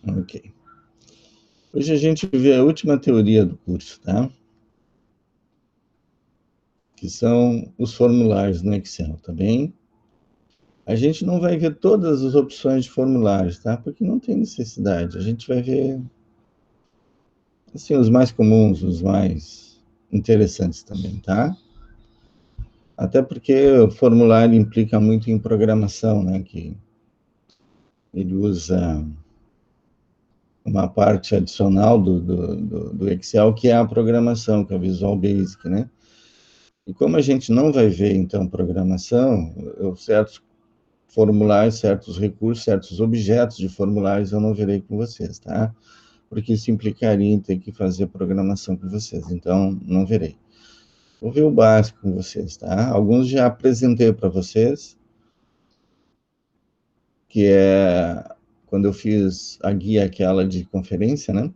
Ok. Hoje a gente vê a última teoria do curso, tá? Que são os formulários no Excel, tá bem? A gente não vai ver todas as opções de formulários, tá? Porque não tem necessidade. A gente vai ver, assim, os mais comuns, os mais interessantes também, tá? Até porque o formulário implica muito em programação, né? Que ele usa uma parte adicional do Excel, que é a programação, que é o Visual Basic, né? E como a gente não vai ver, então, programação, certos formulários, certos recursos, certos objetos de formulários eu não verei com vocês, tá? Porque isso implicaria em ter que fazer programação com vocês, então não verei. Vou ver o básico com vocês, tá? Alguns já apresentei para vocês, que é quando eu fiz a guia aquela de conferência, né?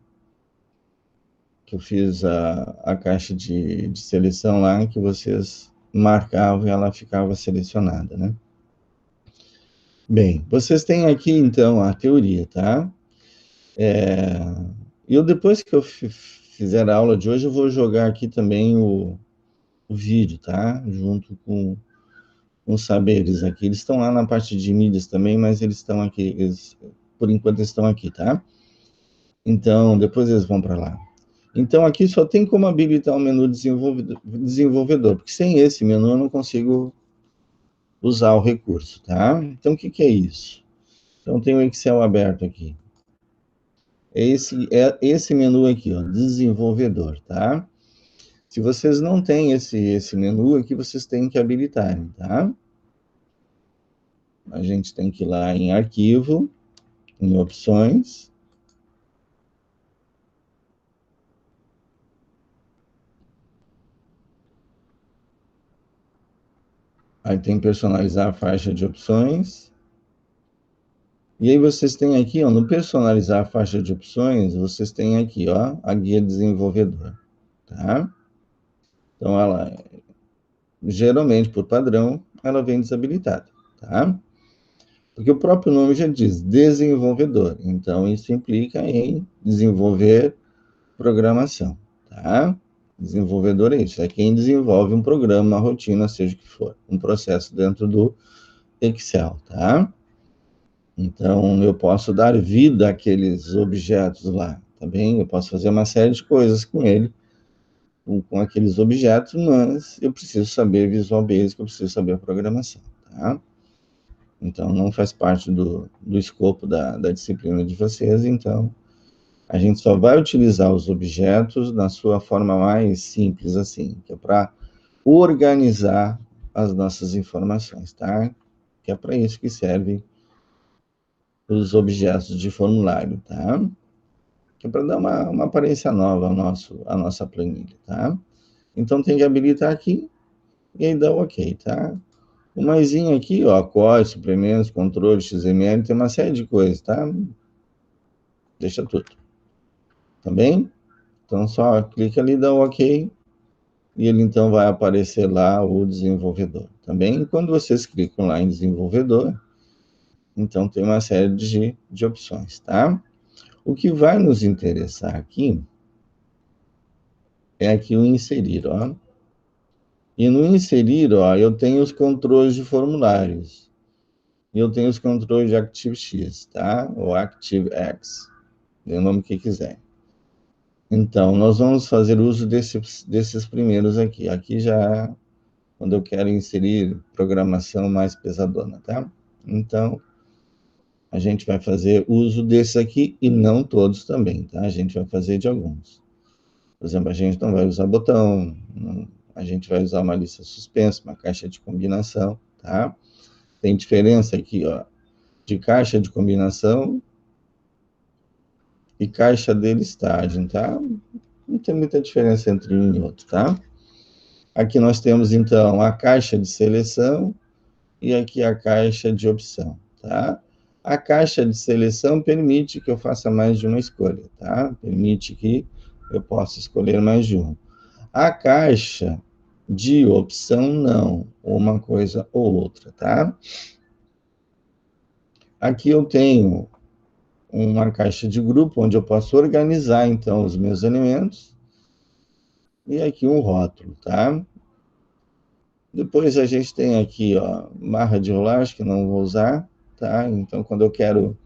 Que eu fiz a caixa de seleção lá, que vocês marcavam e ela ficava selecionada, né? Bem, vocês têm aqui, então, a teoria, tá? Eu, depois que eu fizer a aula de hoje, eu vou jogar aqui também o vídeo, tá? Junto com os saberes aqui. Eles estão lá na parte de mídias também, mas eles estão aqui, por enquanto eles estão aqui, tá? Então, depois eles vão para lá. Então, aqui só tem como habilitar o menu desenvolvedor, porque sem esse menu eu não consigo usar o recurso, tá? Então, o que é isso? Então, tem o Excel aberto aqui. Esse menu aqui, ó, desenvolvedor, tá? Se vocês não têm esse menu aqui, vocês têm que habilitar, tá? A gente tem que ir lá em arquivo, em opções. Aí tem personalizar a faixa de opções. E aí vocês têm aqui, ó, no personalizar a faixa de opções, vocês têm aqui, ó, a guia desenvolvedor, tá? Então ela, geralmente por padrão, ela vem desabilitada, tá? Porque o próprio nome já diz desenvolvedor. Então isso implica em desenvolver programação, tá? Desenvolvedor é isso, é quem desenvolve um programa, uma rotina, seja o que for, um processo dentro do Excel, tá? Então, eu posso dar vida àqueles objetos lá, tá bem? Eu posso fazer uma série de coisas com ele, com aqueles objetos, mas eu preciso saber Visual Basic, eu preciso saber a programação, tá? Então, não faz parte do escopo da disciplina de vocês, então, a gente só vai utilizar os objetos na sua forma mais simples, assim, que é para organizar as nossas informações, tá? Que é para isso que servem os objetos de formulário, tá? Que é para dar uma aparência nova à nossa planilha, tá? Então tem que habilitar aqui e aí dá o OK, tá? O maisinho aqui, ó, COI, suplementos, controle, XML, tem uma série de coisas, tá? Deixa tudo, tá bem? Então só clica ali, dá o OK e ele então vai aparecer lá o desenvolvedor, tá bem? E quando vocês clicam lá em desenvolvedor, então tem uma série de opções, tá? O que vai nos interessar aqui é aqui o inserir, ó. E no inserir, ó, eu tenho os controles de formulários. E eu tenho os controles de ActiveX, tá? Ou ActiveX, dê o nome que quiser. Então, nós vamos fazer uso desses primeiros aqui. Aqui já é quando eu quero inserir programação mais pesadona, tá? Então, a gente vai fazer uso desses aqui e não todos também, tá? A gente vai fazer de alguns. Por exemplo, a gente não vai usar botão, a gente vai usar uma lista suspensa, uma caixa de combinação, tá? Tem diferença aqui, ó, de caixa de combinação e caixa de listagem, tá? Não tem muita diferença entre um e outro, tá? Aqui nós temos, então, a caixa de seleção e aqui a caixa de opção, tá? A caixa de seleção permite que eu faça mais de uma escolha, tá? Permite que eu possa escolher mais de um. A caixa de opção, não, uma coisa ou outra, tá? Aqui eu tenho uma caixa de grupo, onde eu posso organizar, então, os meus elementos. E aqui um rótulo, tá? Depois a gente tem aqui, ó, barra de rolagem, que não vou usar, tá? Então, quando eu quero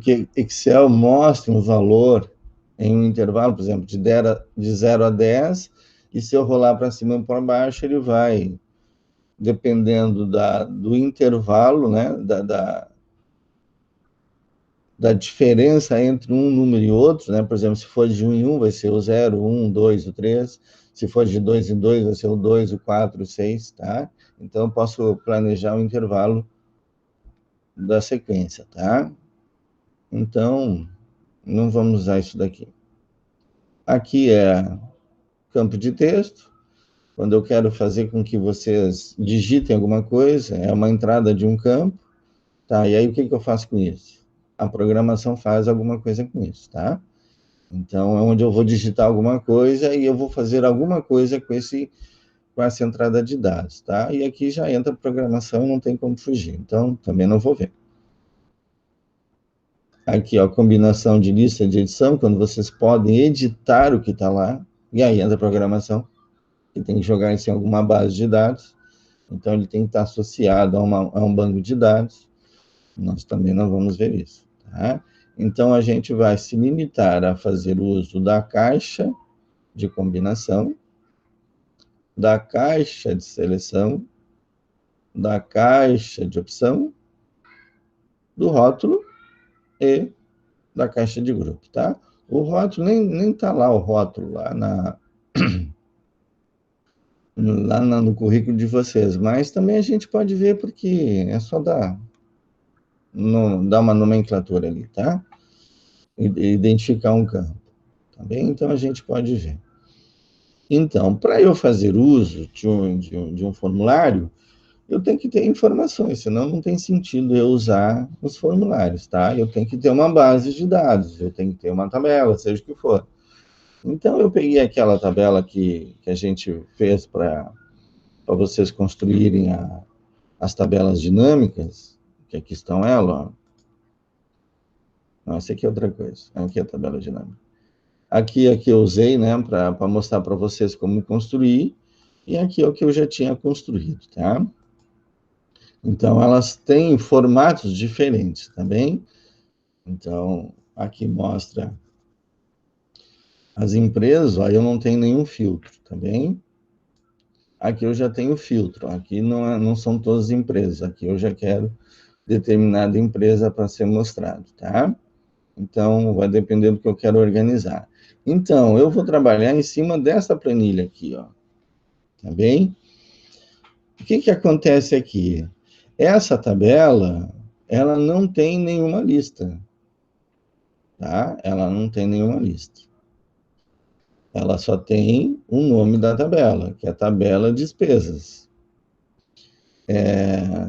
que Excel mostre um valor em um intervalo, por exemplo, de 0 a 10, e se eu rolar para cima ou para baixo, ele vai, dependendo do intervalo, né, da diferença entre um número e outro, né? Por exemplo, se for de 1 em 1, vai ser o 0, o 1, o 2, o 3. Se for de 2 em 2, vai ser o 2, o 4, o 6, tá? Então, eu posso planejar o intervalo da sequência, tá? Então, não vamos usar isso daqui. Aqui é campo de texto. Quando eu quero fazer com que vocês digitem alguma coisa, é uma entrada de um campo, tá? E aí, o que eu faço com isso? A programação faz alguma coisa com isso, tá? Então, é onde eu vou digitar alguma coisa e eu vou fazer alguma coisa com essa entrada de dados, tá? E aqui já entra a programação, não tem como fugir. Então, também não vou ver. Aqui, ó, combinação de lista de edição, quando vocês podem editar o que está lá, e aí entra a programação, que tem que jogar isso em alguma base de dados. Então, ele tem que estar associado a um banco de dados. Nós também não vamos ver isso, tá? Então, a gente vai se limitar a fazer o uso da caixa de combinação, da caixa de seleção, da caixa de opção, do rótulo e da caixa de grupo, tá? O rótulo, nem tá lá o rótulo, no currículo de vocês, mas também a gente pode ver porque é só dar uma nomenclatura ali, tá? Identificar um campo, tá bem? Então a gente pode ver. Então, para eu fazer uso de um formulário, eu tenho que ter informações, senão não tem sentido eu usar os formulários, tá? Eu tenho que ter uma base de dados, eu tenho que ter uma tabela, seja o que for. Então, eu peguei aquela tabela que a gente fez para vocês construírem as tabelas dinâmicas, que aqui estão elas, ó. Não, essa aqui é outra coisa. Aqui é a tabela dinâmica. Aqui é que eu usei, né, para mostrar para vocês como construir, e aqui é o que eu já tinha construído, tá? Então, elas têm formatos diferentes, tá bem? Então, aqui mostra as empresas, ó, eu não tenho nenhum filtro, tá bem? Aqui eu já tenho filtro, aqui não são todas as empresas, aqui eu já quero determinada empresa para ser mostrado, tá? Então, vai depender do que eu quero organizar. Então, eu vou trabalhar em cima dessa planilha aqui, ó, tá bem? O que acontece aqui? Essa tabela, ela não tem nenhuma lista, tá? Ela não tem nenhuma lista. Ela só tem o nome da tabela, que é a tabela despesas.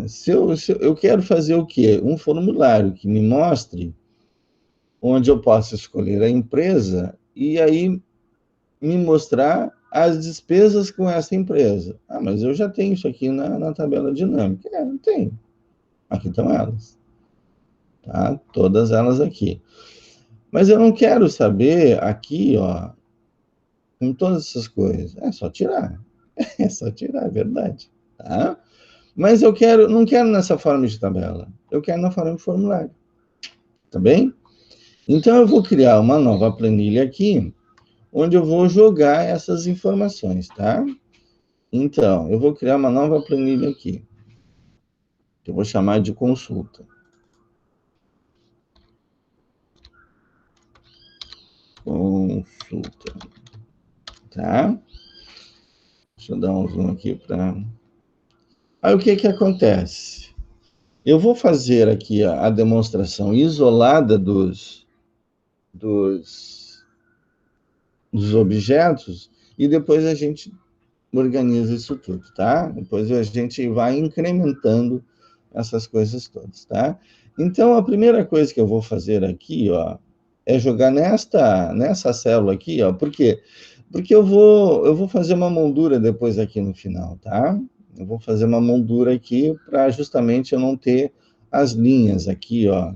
Se eu quero fazer o quê? Um formulário que me mostre onde eu posso escolher a empresa e aí me mostrar as despesas com essa empresa. Ah, mas eu já tenho isso aqui na tabela dinâmica. Não tem. Aqui estão elas. Tá? Todas elas aqui. Mas eu não quero saber aqui, ó, com todas essas coisas. É só tirar. É só tirar, é verdade. Tá? Mas não quero nessa forma de tabela. Eu quero na forma de formulário. Tá bem? Então, eu vou criar uma nova planilha aqui, onde eu vou jogar essas informações, tá? Então, eu vou criar uma nova planilha aqui, que eu vou chamar de consulta. Consulta. Tá? Deixa eu dar um zoom aqui para... Aí, o que acontece? Eu vou fazer aqui a demonstração isolada dos objetos e depois a gente organiza isso tudo, tá? Depois a gente vai incrementando essas coisas todas, tá? Então, a primeira coisa que eu vou fazer aqui, ó, é jogar nessa célula aqui, ó, por quê? Porque eu vou fazer uma moldura depois aqui no final, tá? Eu vou fazer uma moldura aqui para justamente eu não ter as linhas aqui, ó,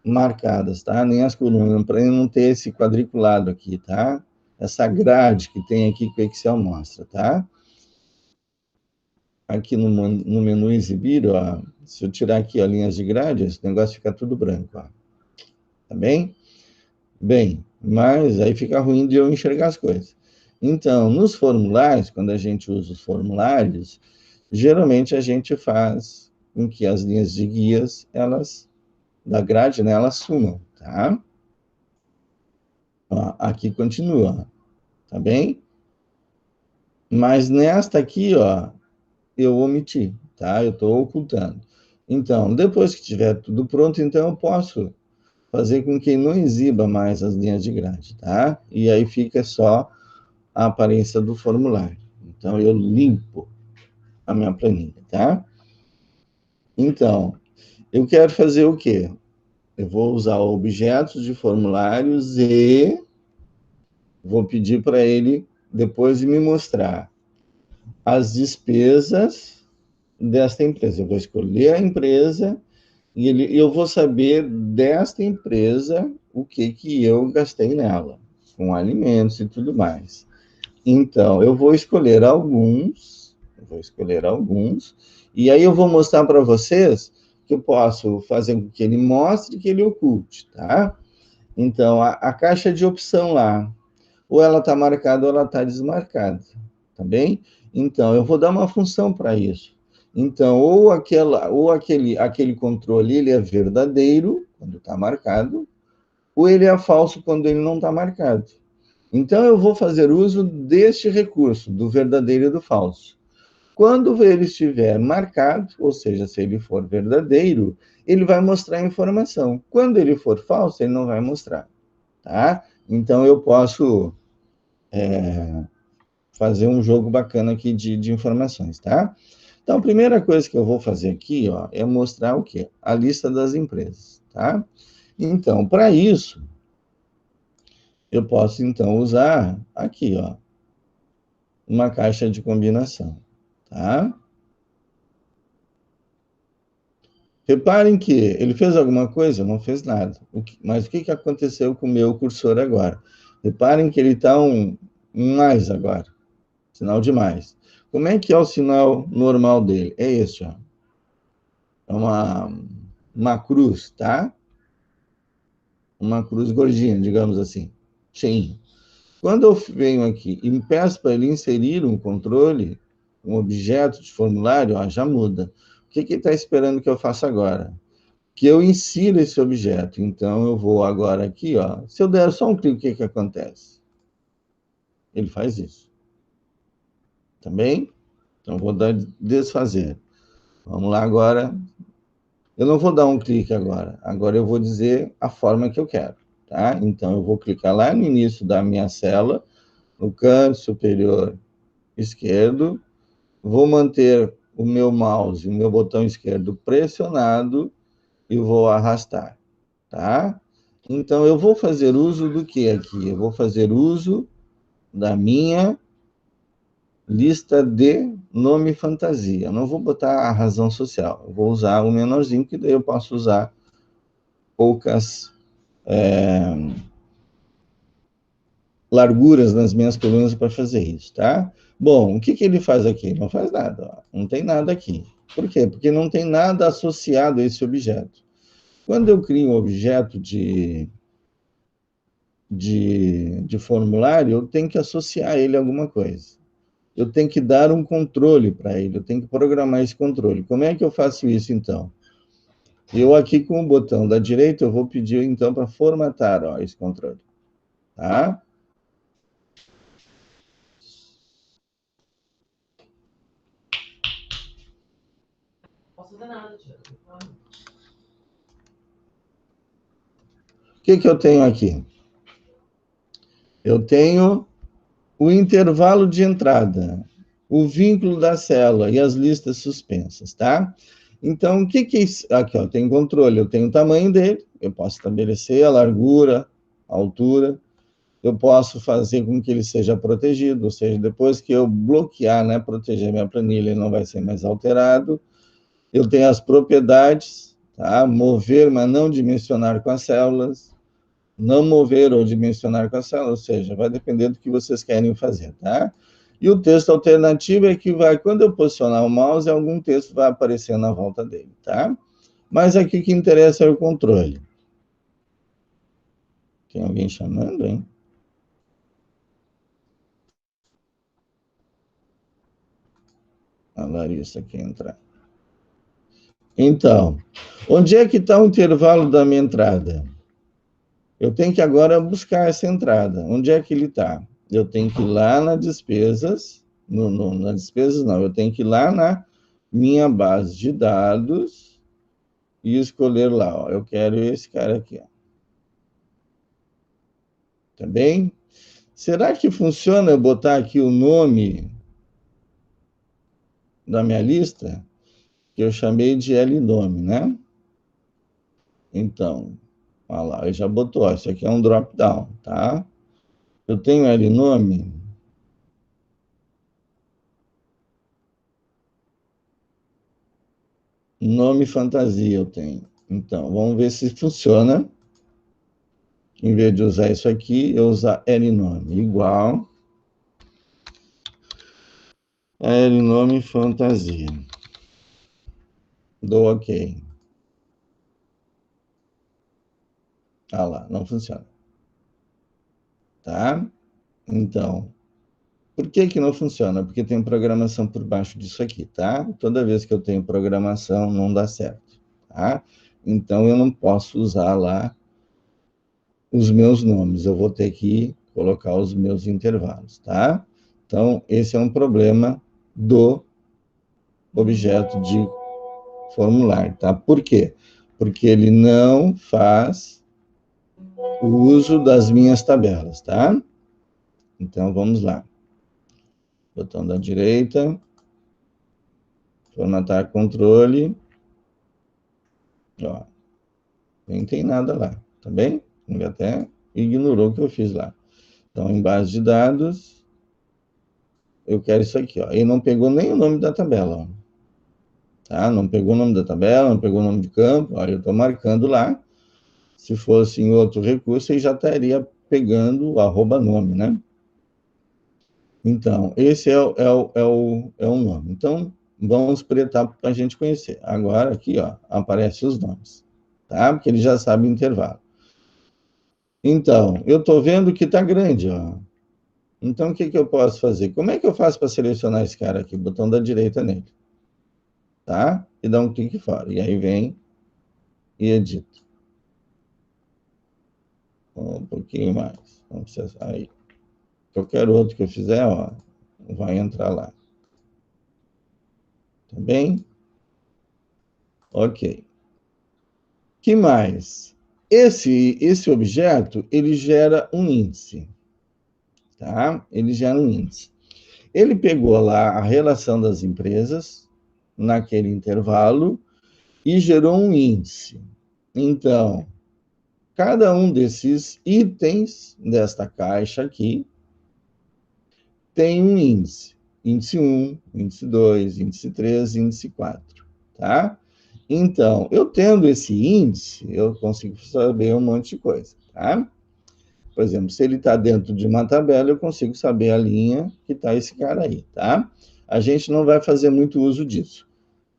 marcadas, tá? Nem as colunas, para não ter esse quadriculado aqui, tá? Essa grade que tem aqui que o Excel mostra, tá? Aqui no menu exibir, ó, se eu tirar aqui, ó, linhas de grade, esse negócio fica tudo branco, ó. Tá bem? Bem, mas aí fica ruim de eu enxergar as coisas. Então, nos formulários, quando a gente usa os formulários, geralmente a gente faz com que as linhas de guias, elas, da grade, né, elas sumam, tá? Ó, aqui continua, tá bem? Mas nesta aqui, ó, eu omiti, tá? Eu estou ocultando. Então, depois que tiver tudo pronto, então eu posso fazer com que não exiba mais as linhas de grade, tá? E aí fica só a aparência do formulário. Então, eu limpo a minha planilha, tá? Então, eu quero fazer o quê? Eu vou usar objetos de formulários e vou pedir para ele depois me mostrar as despesas desta empresa. Eu vou escolher a empresa e eu vou saber desta empresa o que eu gastei nela, com alimentos e tudo mais. Então, eu vou escolher e aí eu vou mostrar para vocês que eu posso fazer com que ele mostre e que ele oculte, tá? Então, a caixa de opção lá, ou ela está marcada ou ela está desmarcada, tá bem? Então, eu vou dar uma função para isso. Então, aquele controle ele é verdadeiro, quando está marcado, ou ele é falso quando ele não está marcado. Então, eu vou fazer uso deste recurso, do verdadeiro e do falso. Quando ele estiver marcado, ou seja, se ele for verdadeiro, ele vai mostrar a informação. Quando ele for falso, ele não vai mostrar, tá? Então, eu posso fazer um jogo bacana aqui de informações, tá? Então, a primeira coisa que eu vou fazer aqui, ó, é mostrar o quê? A lista das empresas, tá? Então, para isso, eu posso, então, usar aqui, ó, uma caixa de combinação, tá? Reparem que ele fez alguma coisa? Não fez nada. Mas o que aconteceu com o meu cursor agora? Reparem que ele está um mais agora, sinal de mais. Como é que é o sinal normal dele? É esse, ó. É uma cruz, tá? Uma cruz gordinha, digamos assim, cheinha. Quando eu venho aqui e peço para ele inserir um controle, um objeto de formulário, ó, já muda. O que ele está esperando que eu faça agora? Que eu insira esse objeto. Então, eu vou agora aqui, ó. Se eu der só um clique, o que acontece? Ele faz isso. Tá bem? Então, vou dar desfazer. Vamos lá agora. Eu não vou dar um clique agora. Agora eu vou dizer a forma que eu quero, tá? Então, eu vou clicar lá no início da minha célula, no canto superior esquerdo, vou manter o meu mouse, o meu botão esquerdo pressionado e vou arrastar, tá? Então, eu vou fazer uso do que aqui? Eu vou fazer uso da minha lista de nome fantasia. Eu não vou botar a razão social. Eu vou usar o menorzinho, que daí eu posso usar poucas larguras nas minhas colunas para fazer isso, tá? Bom, o que ele faz aqui? Não faz nada, ó. Não tem nada aqui. Por quê? Porque não tem nada associado a esse objeto. Quando eu crio um objeto de formulário, eu tenho que associar ele a alguma coisa. Eu tenho que dar um controle para ele, eu tenho que programar esse controle. Como é que eu faço isso, então? Eu aqui com o botão da direita, eu vou pedir, então, para formatar, ó, esse controle, tá? Não posso fazer nada, Tiago. O que eu tenho aqui? Eu tenho o intervalo de entrada, o vínculo da célula e as listas suspensas, tá? Então, o que é isso? Aqui, ó, tem controle, eu tenho o tamanho dele, eu posso estabelecer a largura, a altura, eu posso fazer com que ele seja protegido, ou seja, depois que eu bloquear, proteger minha planilha, ele não vai ser mais alterado. Eu tenho as propriedades, tá? Mover, mas não dimensionar com as células, não mover ou dimensionar com a célula, ou seja, vai depender do que vocês querem fazer, tá? E o texto alternativo é que vai, quando eu posicionar o mouse, algum texto vai aparecer na volta dele, tá? Mas aqui o que interessa é o controle. Tem alguém chamando, hein? A Larissa quer entrar. Então, onde é que está o intervalo da minha entrada? Eu tenho que agora buscar essa entrada. Onde é que ele está? Eu tenho que ir lá na despesas, na despesas não, eu tenho que ir lá na minha base de dados e escolher lá, ó, eu quero esse cara aqui, ó. Tá bem? Será que funciona eu botar aqui o nome da minha lista? Que eu chamei de L-nome, né? Então, olha lá, ele já botou, ó, isso aqui é um drop-down, tá? Eu tenho L-nome. Nome fantasia eu tenho. Então, vamos ver se funciona. Em vez de usar isso aqui, eu usar L-nome igual a L-nome fantasia. Dou OK. Ah lá, não funciona. Tá? Então, por que que não funciona? Porque tem programação por baixo disso aqui, tá? Toda vez que eu tenho programação, não dá certo, tá? Então, eu não posso usar lá os meus nomes. Eu vou ter que colocar os meus intervalos, tá? Então, esse é um problema do objeto de formular, tá? Por quê? Porque ele não faz o uso das minhas tabelas, tá? Então, vamos lá. Botão da direita, formatar controle, ó, nem tem nada lá, tá bem? Ele até ignorou o que eu fiz lá. Então, em base de dados, eu quero isso aqui, ó. Ele não pegou nem o nome da tabela, ó. Tá? Não pegou o nome da tabela, não pegou o nome de campo, ó, eu estou marcando lá. Se fosse em outro recurso, ele já estaria pegando o arroba nome, né? Então, esse é o nome. Então, vamos por etapa para a gente conhecer. Agora, aqui, ó, aparecem os nomes, tá? Porque ele já sabe o intervalo. Então, eu estou vendo que está grande, ó. Então, o que que eu posso fazer? Como é que eu faço para selecionar esse cara aqui? Botão da direita nele, tá? E dá um clique fora. E aí vem e edita. Um pouquinho mais. Não precisa aí. Qualquer outro que eu fizer, ó, vai entrar lá. Tá bem? Ok. Que mais? Esse objeto, ele gera um índice, tá? Ele gera um índice. Ele pegou lá a relação das empresas naquele intervalo e gerou um índice. Então, cada um desses itens desta caixa aqui tem um índice. Índice 1, índice 2, índice 3, índice 4, tá? Então, eu tendo esse índice, eu consigo saber um monte de coisa, tá? Por exemplo, se ele está dentro de uma tabela, eu consigo saber a linha que está esse cara aí, tá? A gente não vai fazer muito uso disso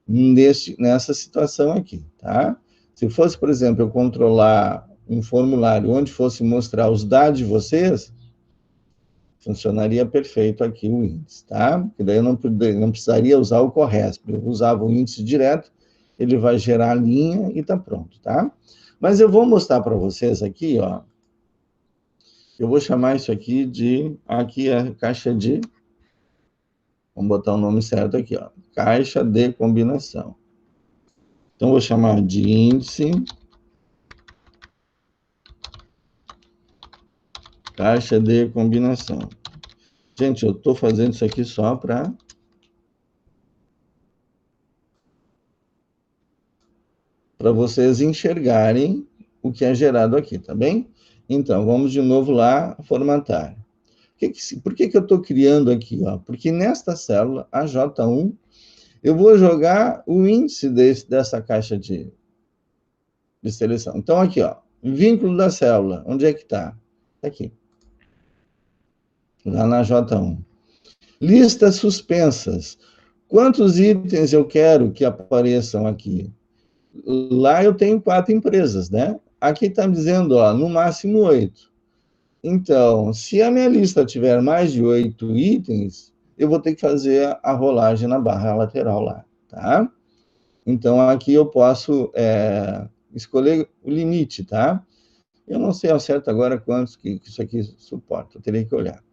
nessa situação aqui, tá? Se fosse, por exemplo, eu controlar um formulário onde fosse mostrar os dados de vocês, funcionaria perfeito aqui o índice, tá? Porque daí eu não precisaria usar o CORRESP, eu usava o índice direto, ele vai gerar a linha e tá pronto, tá? Mas eu vou mostrar para vocês aqui, ó, eu vou chamar isso aqui de, aqui é a caixa de, vamos botar o nome certo aqui, ó, caixa de combinação. Então, vou chamar de índice, caixa de combinação. Gente, eu estou fazendo isso aqui só para vocês enxergarem o que é gerado aqui, tá bem? Então, vamos de novo lá formatar. Por que eu estou criando aqui? Ó? Porque nesta célula, a J1, eu vou jogar o índice dessa caixa de de seleção. Então, aqui, ó, vínculo da célula, onde é que está? Aqui, lá na J1. Listas suspensas. Quantos itens eu quero que apareçam aqui? Lá eu tenho 4 empresas, né? Aqui está dizendo, ó, no máximo 8. Então, se a minha lista tiver mais de 8 itens, eu vou ter que fazer a rolagem na barra lateral lá, tá? Então, aqui eu posso escolher o limite, tá? Eu não sei ao certo agora quantos que isso aqui suporta, eu teria que olhar.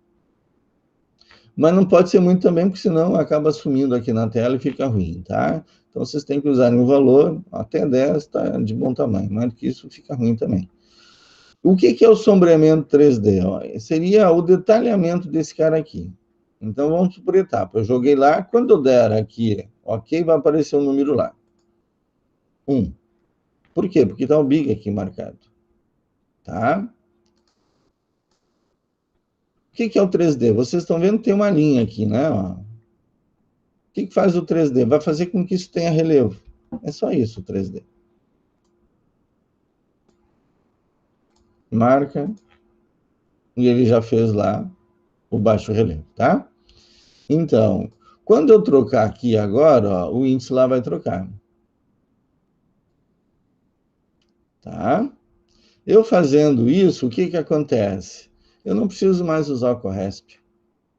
Mas não pode ser muito também, porque senão acaba sumindo aqui na tela e fica ruim, tá? Então, vocês têm que usar um valor, até 10 está de bom tamanho, mais do que isso fica ruim também. O que é o sombreamento 3D? Ó, seria o detalhamento desse cara aqui. Então, vamos por etapa. Eu joguei lá, quando eu der aqui, ok, vai aparecer o número lá. 1. Por quê? Porque está o big aqui marcado. Tá? O que é o 3D? Vocês estão vendo que tem uma linha aqui, né? Ó. O que faz o 3D? Vai fazer com que isso tenha relevo. É só isso o 3D. Marca, e ele já fez lá o baixo relevo, tá? Então, quando eu trocar aqui agora, ó, o índice lá vai trocar. Tá? Eu fazendo isso, o que acontece? Eu não preciso mais usar o Corresp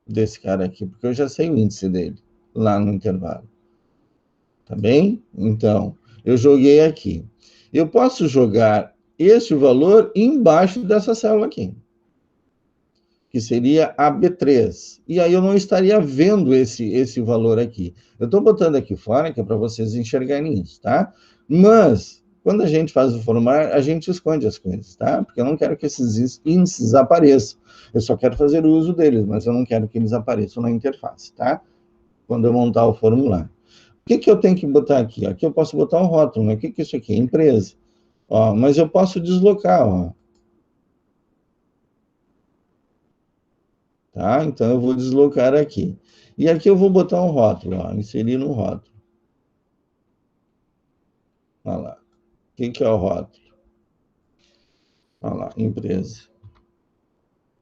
desse cara aqui, porque eu já sei o índice dele lá no intervalo. Tá bem? Então, eu joguei aqui. Eu posso jogar esse valor embaixo dessa célula aqui, que seria a B3. E aí eu não estaria vendo esse valor aqui. Eu estou botando aqui fora, que é para vocês enxergarem isso, tá? Mas, quando a gente faz o formulário, a gente esconde as coisas, tá? Porque eu não quero que esses índices apareçam. Eu só quero fazer uso deles, mas eu não quero que eles apareçam na interface, tá? Quando eu montar o formulário. O que eu tenho que botar aqui? Aqui eu posso botar um rótulo, né? O que é isso aqui? Empresa. Ó, mas eu posso deslocar, ó. Tá? Então eu vou deslocar aqui. E aqui eu vou botar um rótulo, ó, inserir no rótulo. Olha lá. O que é o rótulo? Olha lá, empresa.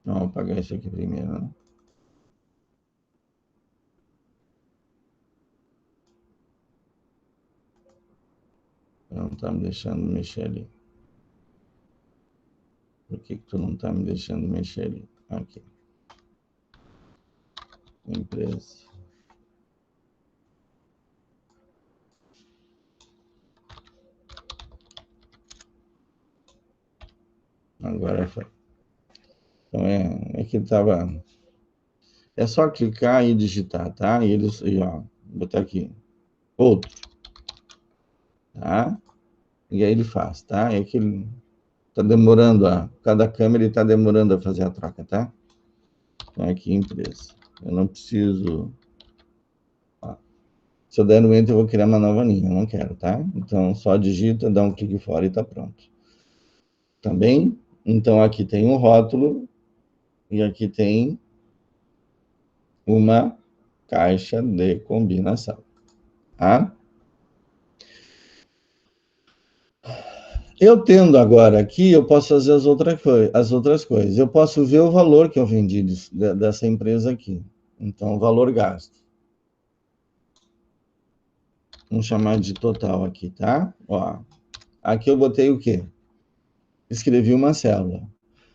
Vamos apagar isso aqui primeiro, né? Não está me deixando mexer ali. Por que tu não está me deixando mexer ali? Aqui. Empresa. Agora foi. Então é que estava. É só clicar e digitar, tá? E eles, e, ó, vou botar aqui. Outro. Tá? E aí ele faz, tá? É que ele tá demorando, cada câmera está demorando a fazer a troca, tá? Então, aqui, empresa. Eu não preciso... Ó, se eu der no Enter, eu vou criar uma nova linha. Eu não quero, tá? Então, só digita, dá um clique fora e tá pronto. Tá bem? Então, aqui tem um rótulo e aqui tem uma caixa de combinação, tá? Eu tendo agora aqui, eu posso fazer as outras coisas. Eu posso ver o valor que eu vendi dessa empresa aqui. Então, valor gasto. Vamos chamar de total aqui, tá? Ó, aqui eu botei o quê? Escrevi uma célula.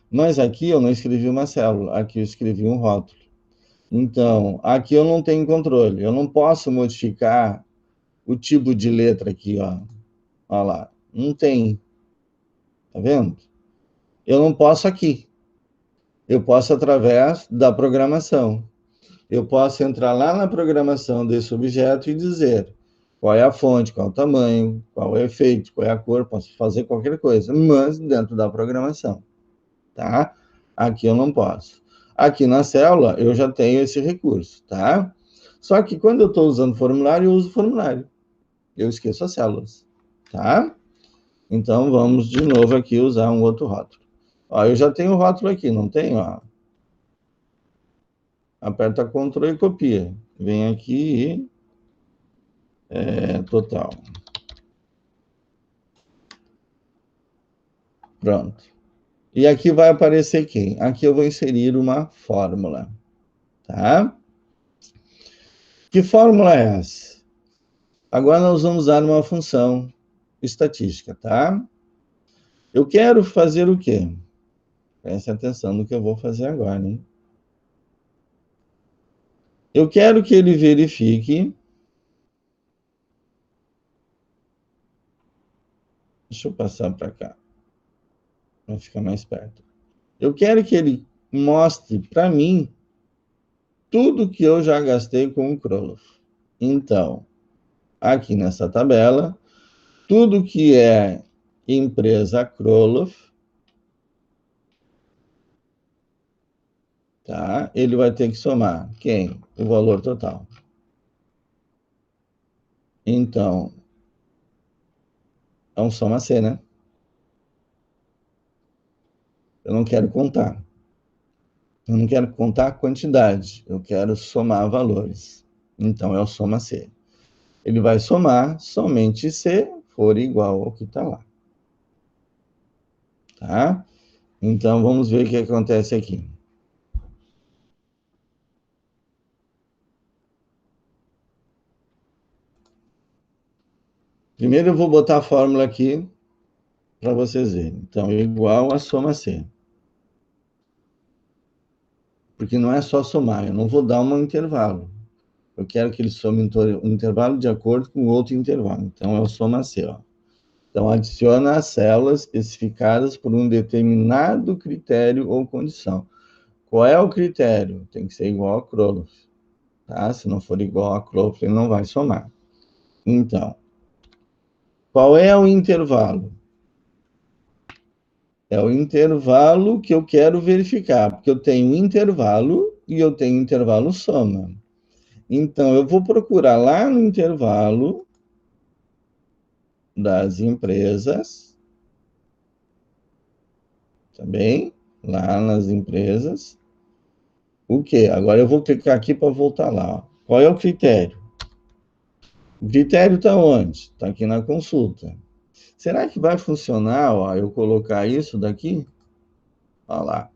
Mas aqui eu não escrevi uma célula, aqui eu escrevi um rótulo. Então, aqui eu não tenho controle. Eu não posso modificar o tipo de letra aqui, ó. Olha lá. Não tem. Tá vendo? Eu não posso aqui. Eu posso através da programação. Eu posso entrar lá na programação desse objeto e dizer qual é a fonte, qual é o tamanho, qual é o efeito, qual é a cor, posso fazer qualquer coisa, mas dentro da programação, tá? Aqui eu não posso. Aqui na célula eu já tenho esse recurso, tá? Só que quando eu estou usando formulário, eu uso formulário. Eu esqueço as células, tá? Então vamos de novo aqui usar um outro rótulo. Ó, eu já tenho o rótulo aqui, não tenho? Ó. Aperta Ctrl e copia. Vem aqui e total. Pronto. E aqui vai aparecer quem? Aqui eu vou inserir uma fórmula, tá? Que fórmula é essa? Agora nós vamos usar uma função estatística, tá? Eu quero fazer o quê? Preste atenção no que eu vou fazer agora, hein? Eu quero que ele verifique. Deixa eu passar para cá, para ficar mais perto. Eu quero que ele mostre para mim tudo que eu já gastei com o Kroloff. Então, aqui nessa tabela, tudo que é empresa Kroloff, tá? Ele vai ter que somar quem? O valor total. Então, é um soma C, né? Eu não quero contar. Eu não quero contar a quantidade, eu quero somar valores. Então, é o soma C. Ele vai somar somente se for igual ao que está lá. Tá? Então, vamos ver o que acontece aqui. Primeiro eu vou botar a fórmula aqui para vocês verem. Então, igual a soma C. Porque não é só somar, eu não vou dar um intervalo. Eu quero que ele some um intervalo de acordo com outro intervalo. Então, é o soma C. Ó. Então, adiciona as células especificadas por um determinado critério ou condição. Qual é o critério? Tem que ser igual a Kroloff. Tá? Se não for igual a Kroloff, ele não vai somar. Então, qual é o intervalo? É o intervalo que eu quero verificar, porque eu tenho intervalo e eu tenho intervalo soma. Então, eu vou procurar lá no intervalo das empresas, também, lá nas empresas, o quê? Agora eu vou clicar aqui para voltar lá. Ó. Qual é o critério? O critério está onde? Está aqui na consulta. Será que vai funcionar, ó, eu colocar isso daqui? Olha lá.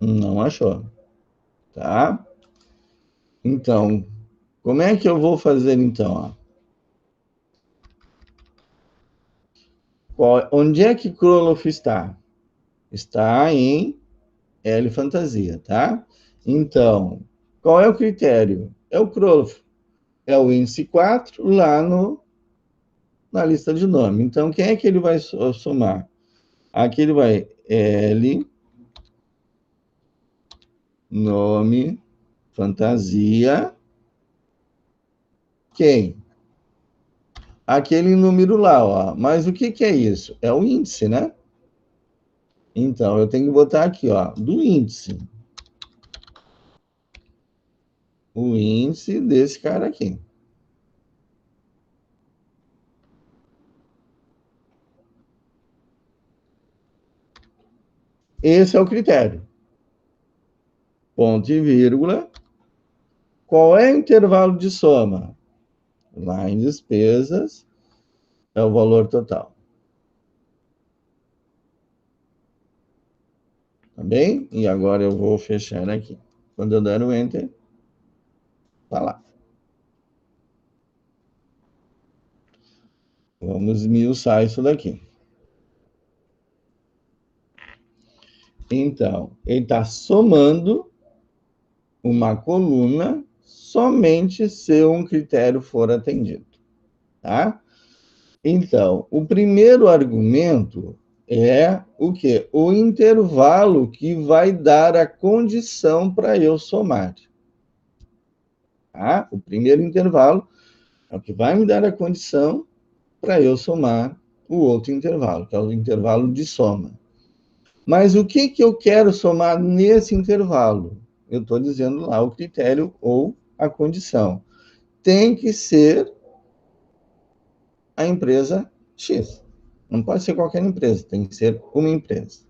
Não achou, tá? Então, como é que eu vou fazer então? Ó? Onde é que Kroloff está? Está em L fantasia, tá? Então, qual é o critério? É o Kroloff. É o índice 4 lá na lista de nome. Então, quem é que ele vai somar? Aqui ele vai L, nome, fantasia, quem? Aquele número lá, ó. Mas o que é isso? É o índice, né? Então, eu tenho que botar aqui, ó, do índice. O índice desse cara aqui. Esse é o critério. Ponto e vírgula. Qual é o intervalo de soma? Lá em despesas, é o valor total. Tá bem? E agora eu vou fechar aqui. Quando eu der o Enter, tá lá. Vamos esmiuçar isso daqui. Então, ele está somando uma coluna somente se um critério for atendido, tá? Então, o primeiro argumento é o quê? O intervalo que vai dar a condição para eu somar. Tá? O primeiro intervalo é o que vai me dar a condição para eu somar o outro intervalo, que é o intervalo de soma. Mas o que eu quero somar nesse intervalo? Eu estou dizendo lá o critério ou a condição. Tem que ser a empresa X. Não pode ser qualquer empresa, tem que ser uma empresa.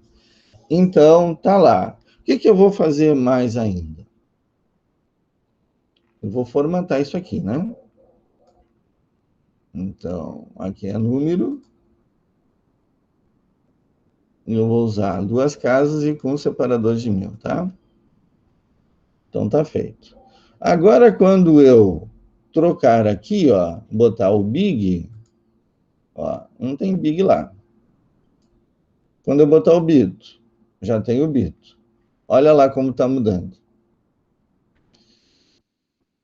Então, tá lá. O que eu vou fazer mais ainda? Eu vou formatar isso aqui, né? Então, aqui é número. Eu vou usar duas casas e com separador de 1000, tá? Então, tá feito. Agora, quando eu trocar aqui, ó, botar o big, ó, não tem big lá. Quando eu botar o bito, já tem o bito. Olha lá como está mudando.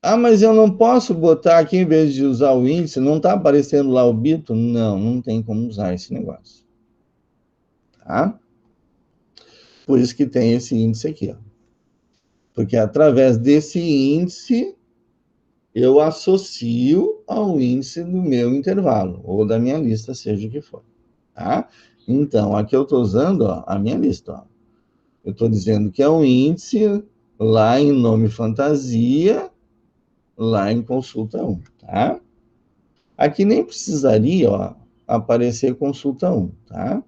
Ah, mas eu não posso botar aqui, em vez de usar o índice, não está aparecendo lá o bito? Não, não tem como usar esse negócio. Tá? Por isso que tem esse índice aqui, ó. Porque através desse índice, eu associo ao índice do meu intervalo, ou da minha lista, seja o que for. Tá? Então, aqui eu estou usando, ó, a minha lista. Ó. Eu estou dizendo que é um índice lá em nome fantasia, lá em consulta 1, tá? Aqui nem precisaria, ó, aparecer consulta 1, tá?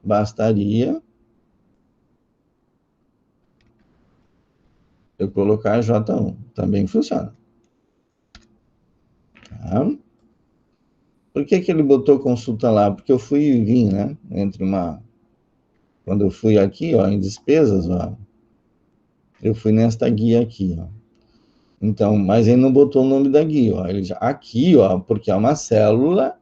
Bastaria eu colocar J1, também funciona, tá? Por que que ele botou consulta lá? Porque eu fui e vim, né? Quando eu fui aqui, ó, em despesas, ó, eu fui nesta guia aqui, ó. Então, mas ele não botou o nome da guia, ó. Aqui, ó, porque é uma célula,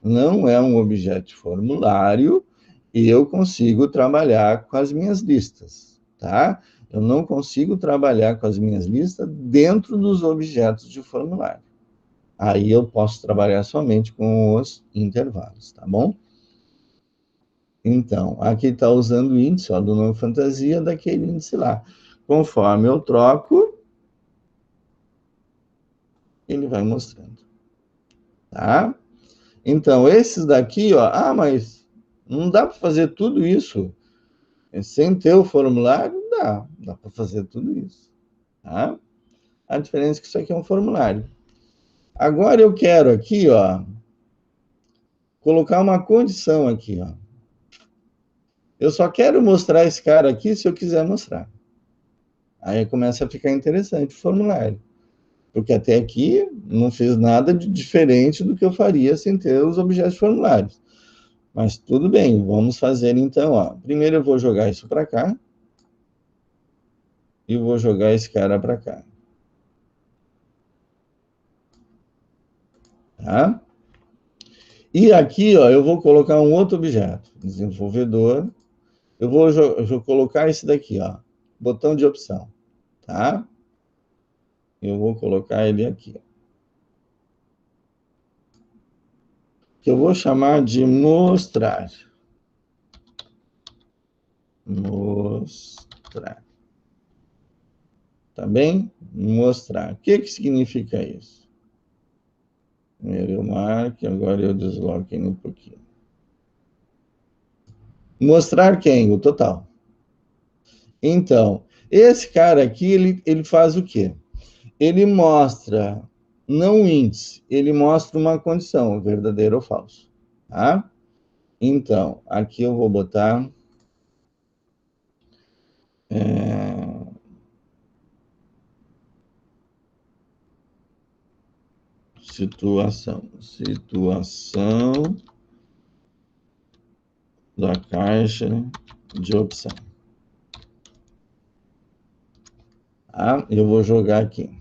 não é um objeto de formulário, e eu consigo trabalhar com as minhas listas, tá? Eu não consigo trabalhar com as minhas listas dentro dos objetos de formulário. Aí eu posso trabalhar somente com os intervalos, tá bom? Então, aqui está usando o índice, ó, do nome fantasia daquele índice lá. Conforme eu troco, ele vai mostrando, tá? Então, esses daqui, ó, mas não dá para fazer tudo isso sem ter o formulário? Dá para fazer tudo isso, tá? A diferença é que isso aqui é um formulário. Agora eu quero aqui, ó, colocar uma condição aqui, ó. Eu só quero mostrar esse cara aqui se eu quiser mostrar. Aí começa a ficar interessante o formulário. Porque até aqui não fiz nada de diferente do que eu faria sem ter os objetos formulários. Mas tudo bem, vamos fazer então, ó. Primeiro eu vou jogar isso para cá e vou jogar esse cara para cá. Tá? E aqui, ó, eu vou colocar um outro objeto, desenvolvedor. Eu vou colocar esse daqui, ó, botão de opção, tá? Eu vou colocar ele aqui, ó, que eu vou chamar de mostrar. Mostrar. Tá bem? Mostrar. O que que significa isso? Primeiro eu marco, agora eu desloco ele um pouquinho. Mostrar quem? O total. Então, esse cara aqui, ele faz o quê? Ele mostra, não o índice, ele mostra uma condição, verdadeiro ou falso. Tá? Então, aqui eu vou botar situação da caixa de opção. Tá? Eu vou jogar aqui.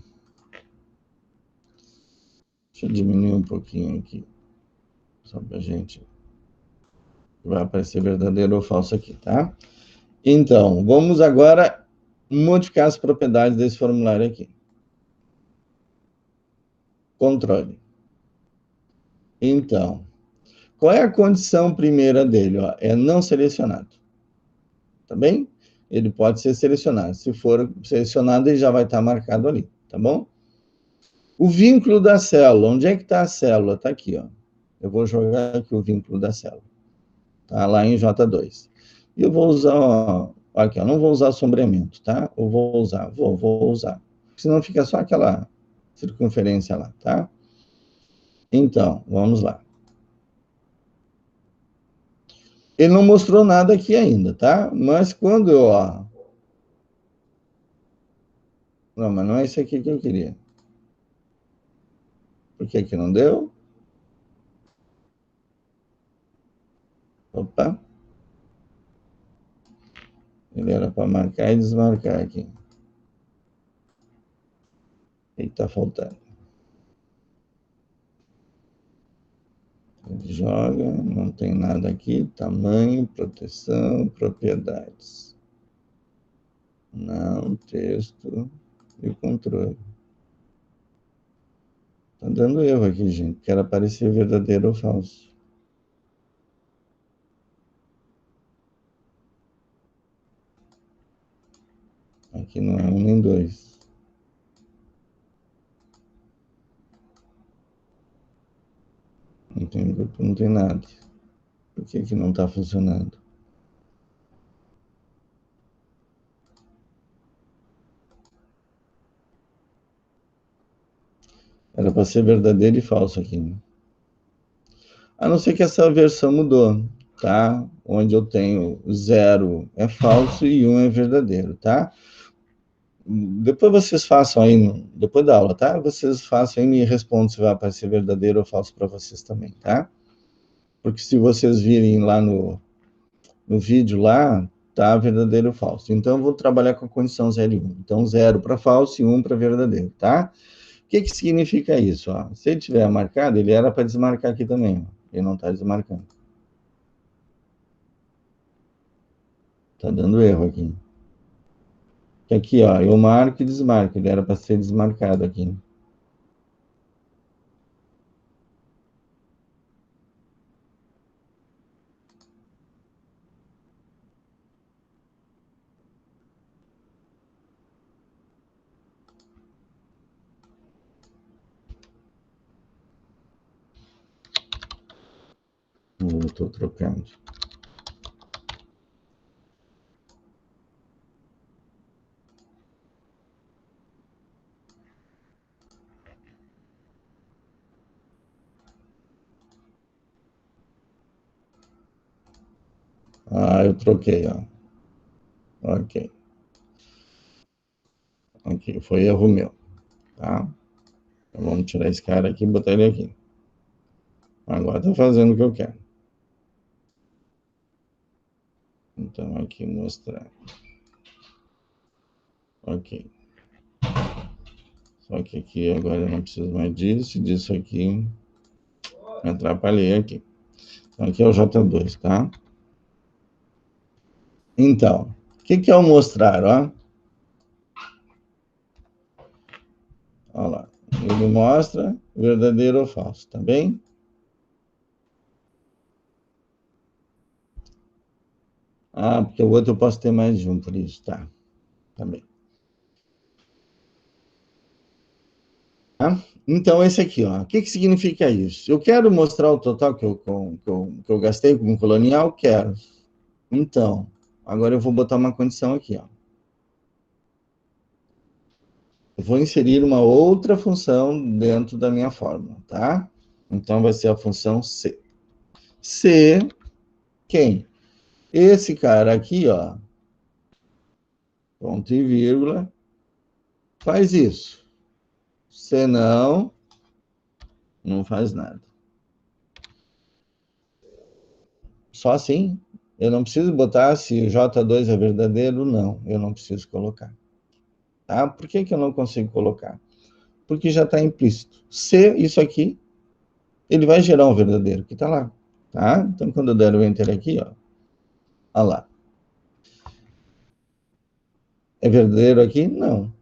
Deixa eu diminuir um pouquinho aqui, só para a gente... Vai aparecer verdadeiro ou falso aqui, tá? Então, vamos agora modificar as propriedades desse formulário aqui. Controle. Então, qual é a condição primeira dele? Ó? É não selecionado. Tá bem? Ele pode ser selecionado. Se for selecionado, ele já vai estar marcado ali, tá bom? O vínculo da célula. Onde é que está a célula? Está aqui, ó. Eu vou jogar aqui o vínculo da célula. Tá lá em J2. E eu vou usar, ó, aqui, ó, não vou usar sombreamento, tá? Eu vou usar, vou usar. Senão fica só aquela circunferência lá, tá? Então, vamos lá. Ele não mostrou nada aqui ainda, tá? Mas quando eu, ó... Não, mas não é isso aqui que eu queria. Por que que não deu? Opa. Ele era para marcar e desmarcar aqui. Ele está faltando. Ele joga, não tem nada aqui. Tamanho, proteção, propriedades. Não, texto e controle. Tá dando erro aqui, gente. Quero aparecer verdadeiro ou falso. Aqui não é 1 nem 2. Não tem grupo, não tem nada. Por que que não está funcionando? Era para ser verdadeiro e falso aqui, né? A não ser que essa versão mudou, tá? Onde eu tenho 0 é falso e 1 é verdadeiro, tá? Depois vocês façam aí, depois da aula, tá? Vocês façam aí e me respondam se vai aparecer verdadeiro ou falso para vocês também, tá? Porque se vocês virem lá no vídeo lá, tá verdadeiro ou falso. Então, eu vou trabalhar com a condição 0 e 1. Então, 0 para falso e 1 para verdadeiro, tá? O que que significa isso? Ó? Se ele tiver marcado, ele era para desmarcar aqui também. Ó. Ele não está desmarcando. Tá dando erro aqui. Aqui, ó, eu marco e desmarco. Ele era para ser desmarcado aqui. Eu estou trocando. Ah, eu troquei, ó. Ok. Ok, foi erro meu, tá? Então, vamos tirar esse cara aqui e botar ele aqui. Agora tá fazendo o que eu quero. Então, aqui mostrar. Ok. Só que aqui agora eu não preciso mais disso aqui. Atrapalhei aqui. Então, aqui é o J2, tá? Então, o que é o mostrar, ó? Olha lá. Ele mostra verdadeiro ou falso, tá bem? Ah, porque o outro eu posso ter mais de um, por isso, tá? Tá bem. Tá? Então, esse aqui, ó. O que significa isso? Eu quero mostrar o total que eu gastei com colonial? Quero. Então, agora eu vou botar uma condição aqui, ó. Eu vou inserir uma outra função dentro da minha fórmula, tá? Então, vai ser a função C. C, quem? Esse cara aqui, ó, ponto e vírgula, faz isso. Se não, não faz nada. Só assim? Eu não preciso botar se o J2 é verdadeiro? Não, eu não preciso colocar. Tá? Por que eu não consigo colocar? Porque já está implícito. Se isso aqui, ele vai gerar um verdadeiro, que está lá. Tá? Então, quando eu der o Enter aqui, ó, olha lá. É verdadeiro aqui? Não.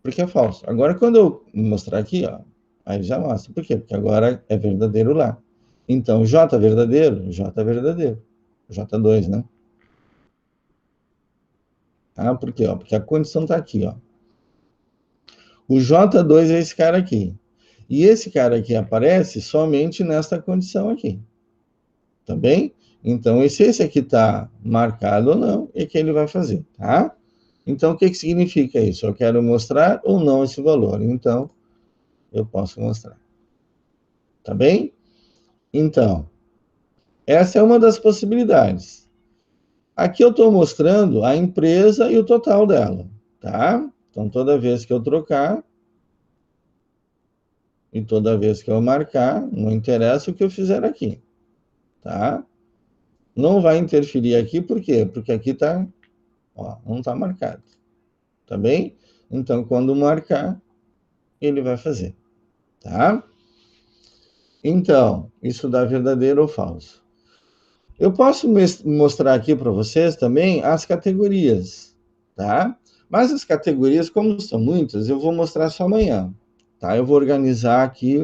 Porque é falso. Agora, quando eu mostrar aqui, ó, aí já mostra. Por quê? Porque agora é verdadeiro lá. Então, J verdadeiro? J verdadeiro. J2, né? Ah, por quê? Ó, porque a condição está aqui, ó. O J2 é esse cara aqui. E esse cara aqui aparece somente nesta condição aqui. Tá bem? Então, se esse aqui está marcado ou não, é que ele vai fazer, tá? Então, o que significa isso? Eu quero mostrar ou não esse valor. Então, eu posso mostrar. Tá bem? Então, essa é uma das possibilidades. Aqui eu estou mostrando a empresa e o total dela, tá? Então, toda vez que eu trocar e toda vez que eu marcar, não interessa o que eu fizer aqui, tá? Não vai interferir aqui, por quê? Porque aqui tá, ó, não tá marcado, tá bem? Então, quando marcar, ele vai fazer, tá? Então, isso dá verdadeiro ou falso. Eu posso mostrar aqui para vocês também as categorias, tá? Mas as categorias, como são muitas, eu vou mostrar só amanhã, tá? Eu vou organizar aqui,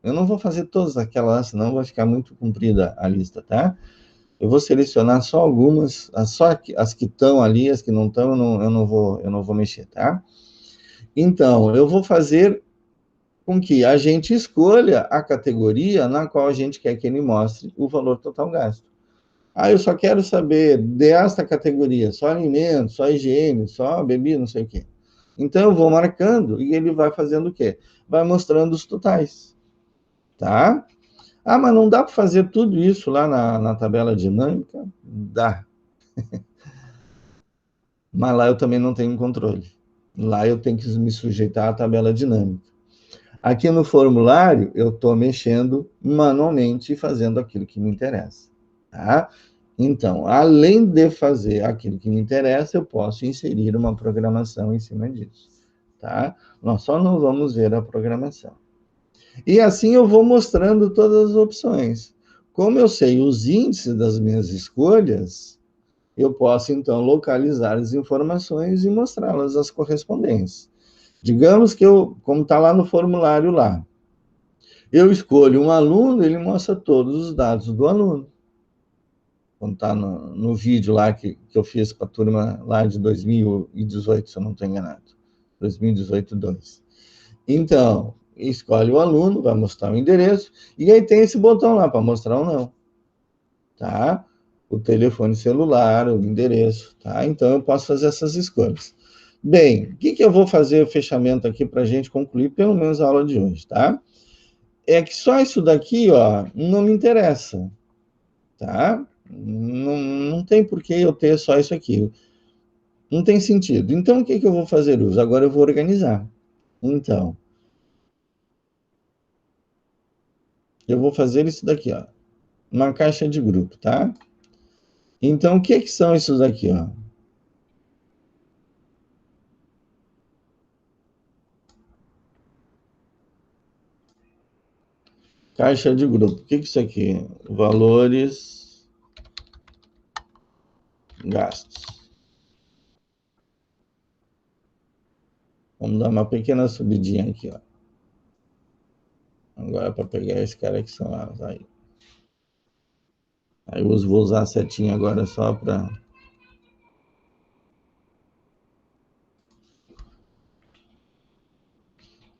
eu não vou fazer todas aquelas, senão vai ficar muito comprida a lista, tá? Eu vou selecionar só algumas, só as que estão ali, as que não estão, eu não vou mexer, tá? Então, eu vou fazer com que a gente escolha a categoria na qual a gente quer que ele mostre o valor total gasto. Ah, eu só quero saber desta categoria, só alimento, só higiene, só bebida, não sei o quê. Então, eu vou marcando e ele vai fazendo o quê? Vai mostrando os totais, tá? Ah, mas não dá para fazer tudo isso lá na tabela dinâmica? Dá. Mas lá eu também não tenho controle. Lá eu tenho que me sujeitar à tabela dinâmica. Aqui no formulário, eu estou mexendo manualmente e fazendo aquilo que me interessa, tá? Então, além de fazer aquilo que me interessa, eu posso inserir uma programação em cima disso, tá? Nós só não vamos ver a programação. E assim eu vou mostrando todas as opções. Como eu sei os índices das minhas escolhas, eu posso, então, localizar as informações e mostrá-las às correspondências. Digamos que eu, como está lá no formulário lá, eu escolho um aluno, ele mostra todos os dados do aluno. Quando está no vídeo lá que eu fiz com a turma lá de 2018, se eu não estou enganado. 2018, 2. Então, escolhe o aluno, vai mostrar o endereço, e aí tem esse botão lá para mostrar ou não. Tá? O telefone celular, o endereço, tá? Então eu posso fazer essas escolhas. Bem, o que eu vou fazer o fechamento aqui para a gente concluir pelo menos a aula de hoje, tá? É que só isso daqui, ó, não me interessa, tá? Não tem por que eu ter só isso aqui. Não tem sentido. Então, o que eu vou fazer uso? Agora eu vou organizar. Então, eu vou fazer isso daqui, ó. Uma caixa de grupo, tá? Então, o que são isso daqui, ó? Caixa de grupo. O que é isso aqui? Valores gastos. Vamos dar uma pequena subidinha aqui, ó. Agora para pegar esse cara que são as aí. Aí eu vou usar a setinha agora só para...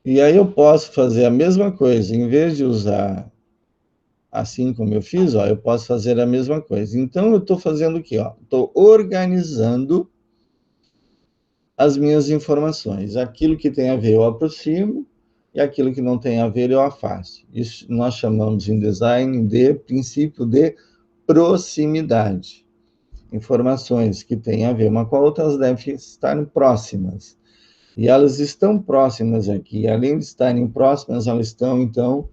E aí eu posso fazer a mesma coisa. Em vez de usar assim como eu fiz, ó, eu posso fazer a mesma coisa. Então eu estou fazendo o quê? Estou organizando as minhas informações. Aquilo que tem a ver eu aproximo e aquilo que não tem a ver eu afasto. Isso nós chamamos em design de princípio de proximidade. Informações que têm a ver uma com a outra, elas devem estar próximas. E elas estão próximas aqui. Além de estarem próximas, elas estão, então,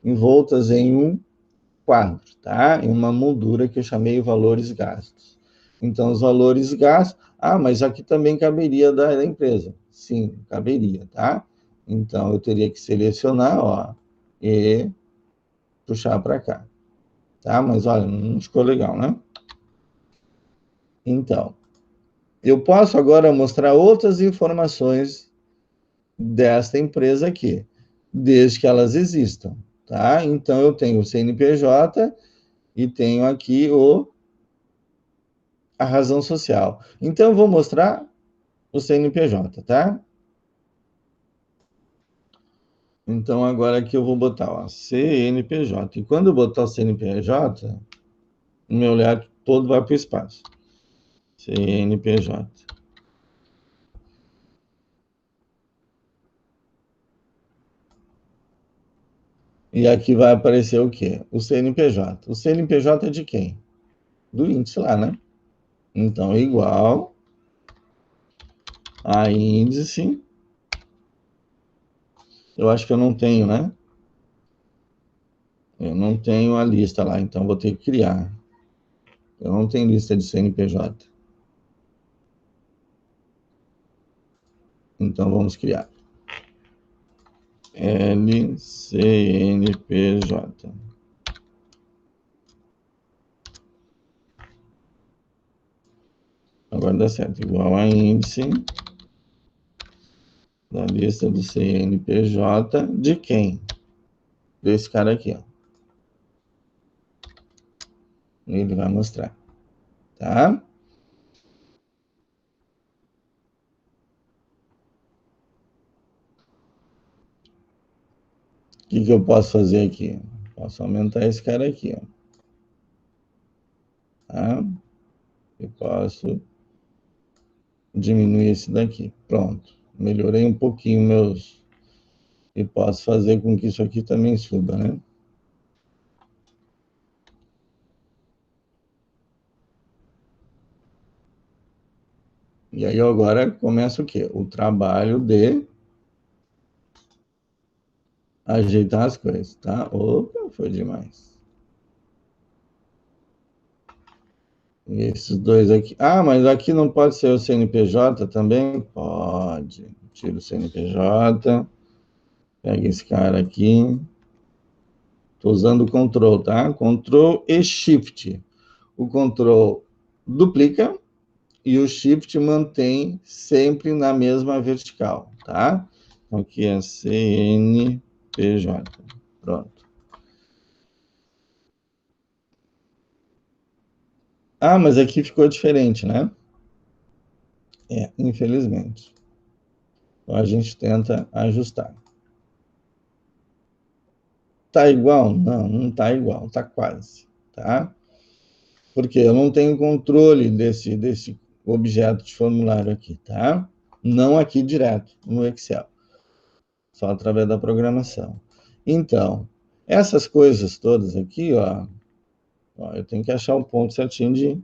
envoltas em um quadro, tá? Em uma moldura que eu chamei valores gastos. Então, os valores gastos... Ah, mas aqui também caberia da empresa. Sim, caberia, tá? Então, eu teria que selecionar, ó, e puxar para cá, tá? Mas, olha, não ficou legal, né? Então, eu posso agora mostrar outras informações desta empresa aqui, desde que elas existam, tá? Então, eu tenho o CNPJ e tenho aqui a razão social. Então, eu vou mostrar o CNPJ, tá? Então, agora aqui eu vou botar, ó, CNPJ. E quando eu botar o CNPJ, o meu olhar todo vai para o espaço. CNPJ. E aqui vai aparecer o quê? O CNPJ. O CNPJ é de quem? Do índice lá, né? Então, igual a índice. Eu acho que eu não tenho, né? Eu não tenho a lista lá, então vou ter que criar. Eu não tenho lista de CNPJ. Então vamos criar. LCNPJ. Agora dá certo. Igual a índice da lista do CNPJ de quem? Desse cara aqui, ó. Ele vai mostrar, tá? O que eu posso fazer aqui? Posso aumentar esse cara aqui, ó. Tá? Eu posso diminuir esse daqui. Pronto. Melhorei um pouquinho meus... E posso fazer com que isso aqui também suba, né? E aí agora começa o quê? O trabalho de ajeitar as coisas, tá? Opa, foi demais. E esses dois aqui. Ah, mas aqui não pode ser o CNPJ também? Pode. Tira o CNPJ. Pega esse cara aqui. Estou usando o Ctrl, tá? Ctrl e Shift. O Ctrl duplica e o Shift mantém sempre na mesma vertical, tá? Então, aqui é CNPJ. Pronto. Ah, mas aqui ficou diferente, né? É, infelizmente. Então, a gente tenta ajustar. Tá igual? Não, não tá igual, tá quase, tá? Porque eu não tenho controle desse objeto de formulário aqui, tá? Não aqui direto, no Excel, só através da programação. Então, essas coisas todas aqui, ó, eu tenho que achar um ponto certinho de... O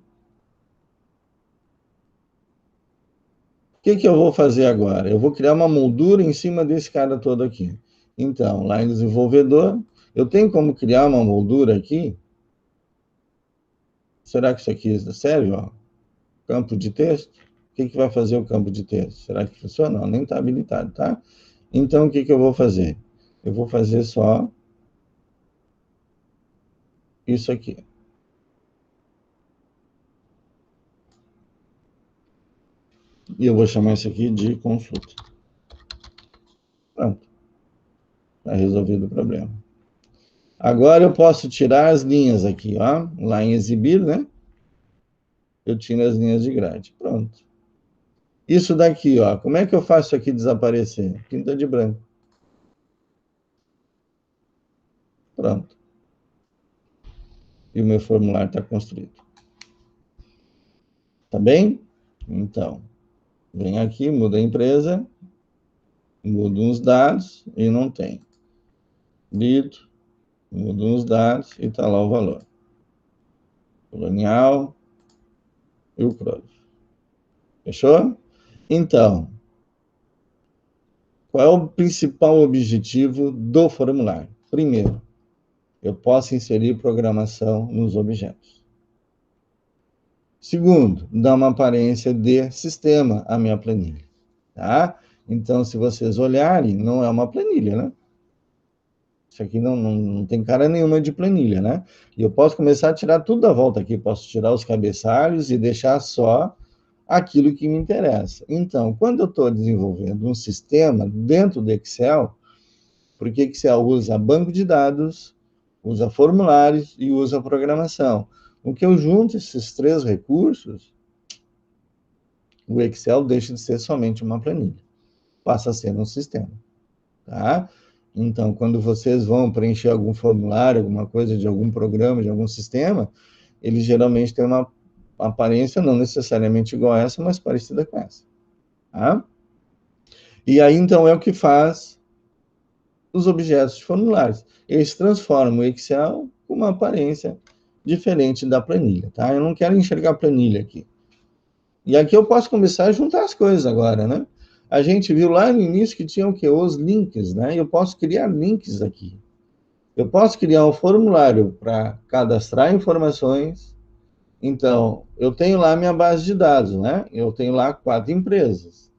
que eu vou fazer agora? Eu vou criar uma moldura em cima desse cara todo aqui. Então, lá em desenvolvedor, eu tenho como criar uma moldura aqui? Será que isso aqui serve, ó? Campo de texto? O que vai fazer o campo de texto? Será que funciona? Não, nem está habilitado, tá? Então, o que eu vou fazer? Eu vou fazer só isso aqui. E eu vou chamar isso aqui de consulta. Pronto. Está resolvido o problema. Agora eu posso tirar as linhas aqui, ó. Lá em exibir, né? Eu tiro as linhas de grade. Pronto. Isso daqui, ó. Como é que eu faço isso aqui desaparecer? Pinta de branco. Pronto. E o meu formulário está construído. Tá bem? Então, vem aqui, muda a empresa, muda uns dados e não tem. Lido, muda uns dados e está lá o valor. Colonial e o CROV. Fechou? Então, qual é o principal objetivo do formulário? Primeiro, eu posso inserir programação nos objetos. Segundo, dar uma aparência de sistema à minha planilha. Tá? Então, se vocês olharem, não é uma planilha, né? Isso aqui não tem cara nenhuma de planilha, né? E eu posso começar a tirar tudo da volta aqui. Posso tirar os cabeçalhos e deixar só aquilo que me interessa. Então, quando eu estou desenvolvendo um sistema dentro do Excel, porque Excel usa banco de dados, usa formulários e usa programação. O que eu junto esses três recursos, o Excel deixa de ser somente uma planilha, passa a ser um sistema, tá? Então, quando vocês vão preencher algum formulário, alguma coisa de algum programa, de algum sistema, ele geralmente tem uma aparência não necessariamente igual a essa, mas parecida com essa. Tá? E aí, então, é o que faz os objetos de formulários. Eles transformam o Excel com uma aparência diferente da planilha. Tá? Eu não quero enxergar a planilha aqui. E aqui eu posso começar a juntar as coisas agora, né? A gente viu lá no início que tinha o quê? Os links, né? Eu posso criar links aqui. Eu posso criar um formulário para cadastrar informações. Então, eu tenho lá minha base de dados, né? Eu tenho lá 4 empresas.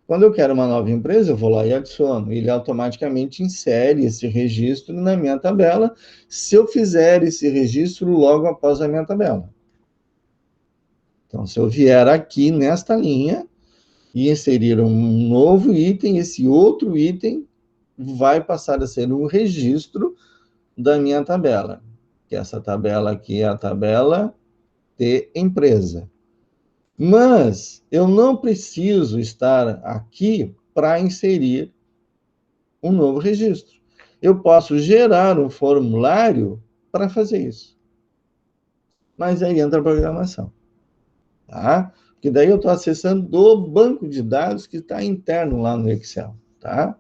Quando eu quero uma nova empresa, eu vou lá e adiciono. Ele automaticamente insere esse registro na minha tabela, se eu fizer esse registro logo após a minha tabela. Então, se eu vier aqui nesta linha e inserir um novo item, esse outro item vai passar a ser um registro da minha tabela. Que essa tabela aqui é a tabela de empresa. Mas eu não preciso estar aqui para inserir um novo registro. Eu posso gerar um formulário para fazer isso. Mas aí entra a programação, tá? Porque daí eu estou acessando do banco de dados que está interno lá no Excel, tá?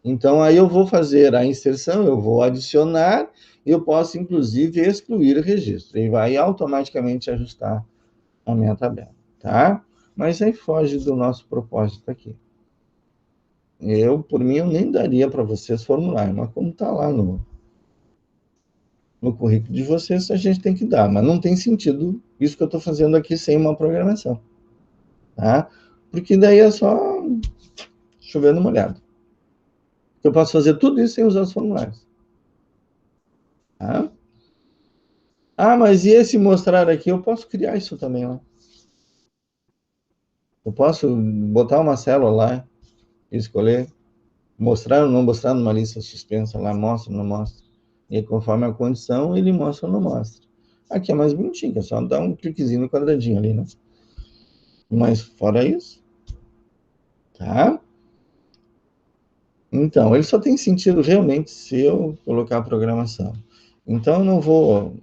Então aí eu vou fazer a inserção, eu vou adicionar, e eu posso inclusive excluir o registro. E vai automaticamente ajustar a minha tabela, tá? Mas aí foge do nosso propósito aqui. Por mim, eu nem daria para vocês formulário, mas como está lá no currículo de vocês, a gente tem que dar. Mas não tem sentido isso que eu estou fazendo aqui sem uma programação, tá? Porque daí é só chover no molhado. Eu posso fazer tudo isso sem usar os formulários, tá? Ah, mas e esse mostrar aqui? Eu posso criar isso também, ó. Eu posso botar uma célula lá e escolher mostrar ou não mostrar numa lista suspensa lá, mostra ou não mostra. E conforme a condição, ele mostra ou não mostra. Aqui é mais bonitinho, é só dar um cliquezinho no quadradinho ali, né? Mas fora isso, tá? Então, ele só tem sentido realmente se eu colocar a programação. Então, não vou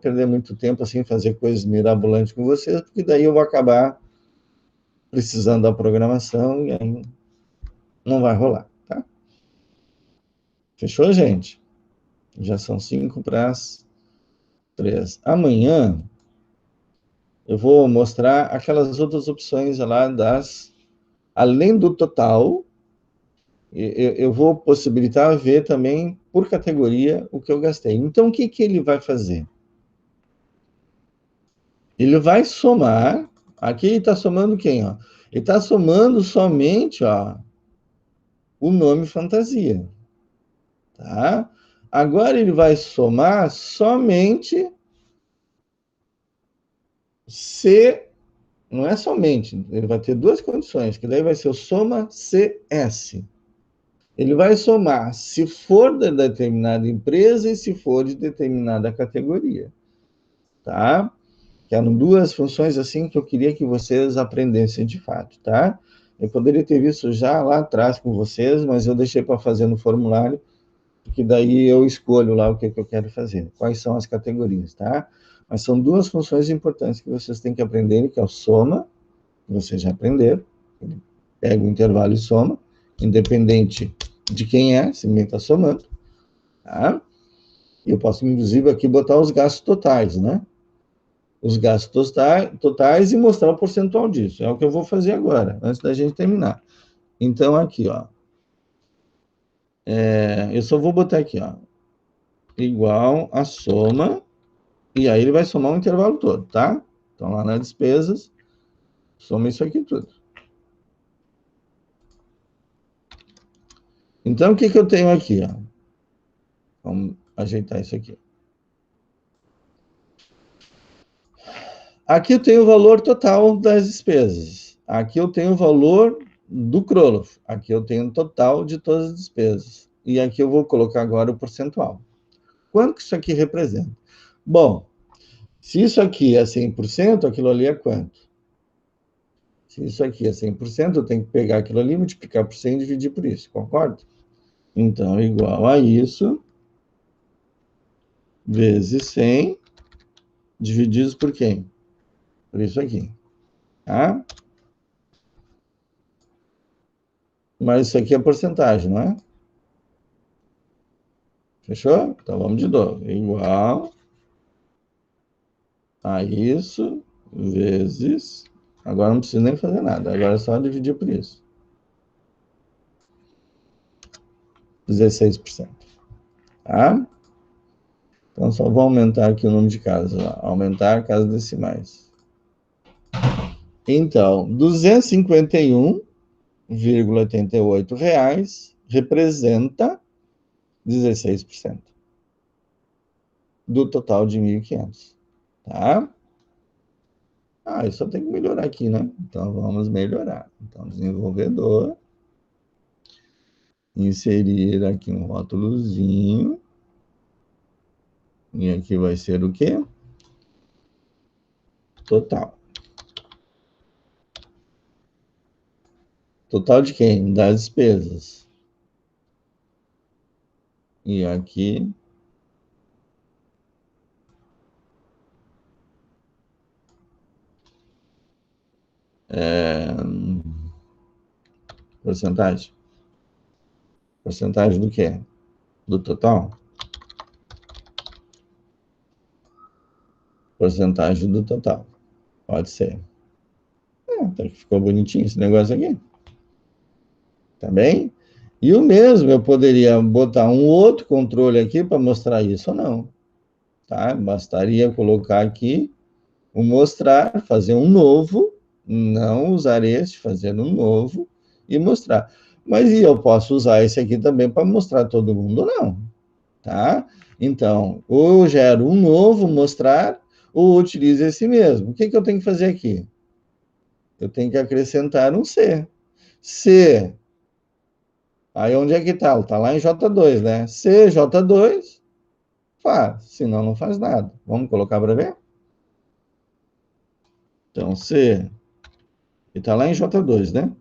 perder muito tempo assim, fazer coisas mirabolantes com vocês, porque daí eu vou acabar precisando da programação e aí não vai rolar, tá? Fechou, gente? Já são 5 para as 3. Amanhã eu vou mostrar aquelas outras opções lá além do total, eu vou possibilitar ver também por categoria o que eu gastei. Então, o que ele vai fazer? Ele vai somar, aqui ele está somando quem? Ó? Ele está somando somente, ó, o nome fantasia, tá? Agora ele vai somar somente se, não é somente, ele vai ter duas condições, que daí vai ser o soma CS. Ele vai somar se for de determinada empresa e se for de determinada categoria, tá? Que eram duas funções assim que eu queria que vocês aprendessem de fato, tá? Eu poderia ter visto já lá atrás com vocês, mas eu deixei para fazer no formulário, porque daí eu escolho lá o que eu quero fazer, quais são as categorias, tá? Mas são duas funções importantes que vocês têm que aprender, que é o soma, que vocês já aprenderam, ele pega o intervalo e soma, independente de quem é, se ninguém está somando, tá? Eu posso, inclusive, aqui botar os gastos totais, né? Os gastos totais e mostrar o percentual disso. É o que eu vou fazer agora, antes da gente terminar. Então, aqui, ó. Eu só vou botar aqui, ó. Igual a soma, e aí ele vai somar o intervalo todo, tá? Então, lá nas despesas, soma isso aqui tudo. Então, o que eu tenho aqui, ó? Vamos ajeitar isso aqui. Aqui eu tenho o valor total das despesas. Aqui eu tenho o valor do Kroloff. Aqui eu tenho o total de todas as despesas. E aqui eu vou colocar agora o percentual. Quanto que isso aqui representa? Bom, se isso aqui é 100%, aquilo ali é quanto? Se isso aqui é 100%, eu tenho que pegar aquilo ali, multiplicar por 100 e dividir por isso, concorda? Então, igual a isso, vezes 100, divididos por quem? Por isso aqui, tá? Mas isso aqui é porcentagem, não é? Fechou? Então, vamos de novo. Igual a isso, vezes... Agora não preciso nem fazer nada, agora é só dividir por isso. 16%. tá? Então, só vou aumentar aqui o número de casas, ó. Aumentar casas decimais. Então, R$ 251,88 representa 16% do total de 1.500, tá? Ah, eu só tenho que melhorar aqui, né? Então, vamos melhorar. Então, desenvolvedor, inserir aqui um rótulozinho. E aqui vai ser o quê? Total. Total de quem? Das despesas. E aqui... porcentagem. Porcentagem do quê? Do total? Porcentagem do total. Pode ser. Até que ficou bonitinho esse negócio aqui. Tá bem? E o mesmo, eu poderia botar um outro controle aqui para mostrar isso ou não. Tá? Bastaria colocar aqui o mostrar, fazer um novo, não usar este, fazer um novo e mostrar. Mas e eu posso usar esse aqui também para mostrar todo mundo? Não. Tá? Então, ou eu gero um novo mostrar, ou utilizo esse mesmo. O que eu tenho que fazer aqui? Eu tenho que acrescentar um C. C. Aí onde é que está? Está lá em J2, né? C, J2, faz. Senão não faz nada. Vamos colocar para ver? Então, C. E está lá em J2, né?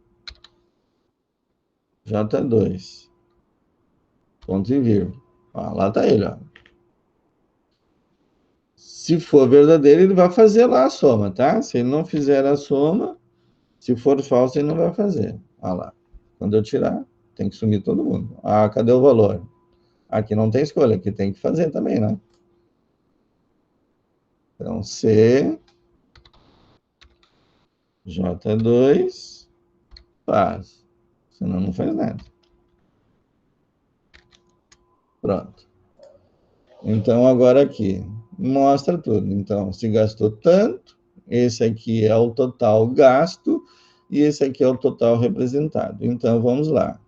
J2. Ponto e vírgula. Ó, lá está ele, ó. Se for verdadeiro, ele vai fazer lá a soma, tá? Se ele não fizer a soma, se for falso, ele não vai fazer. Olha lá. Quando eu tirar, tem que sumir todo mundo. Ah, cadê o valor? Aqui não tem escolha, aqui tem que fazer também, né? Então, C, J2, faz. Senão não faz nada. Pronto. Então, agora aqui, mostra tudo. Então, se gastou tanto, esse aqui é o total gasto, e esse aqui é o total representado. Então, vamos lá.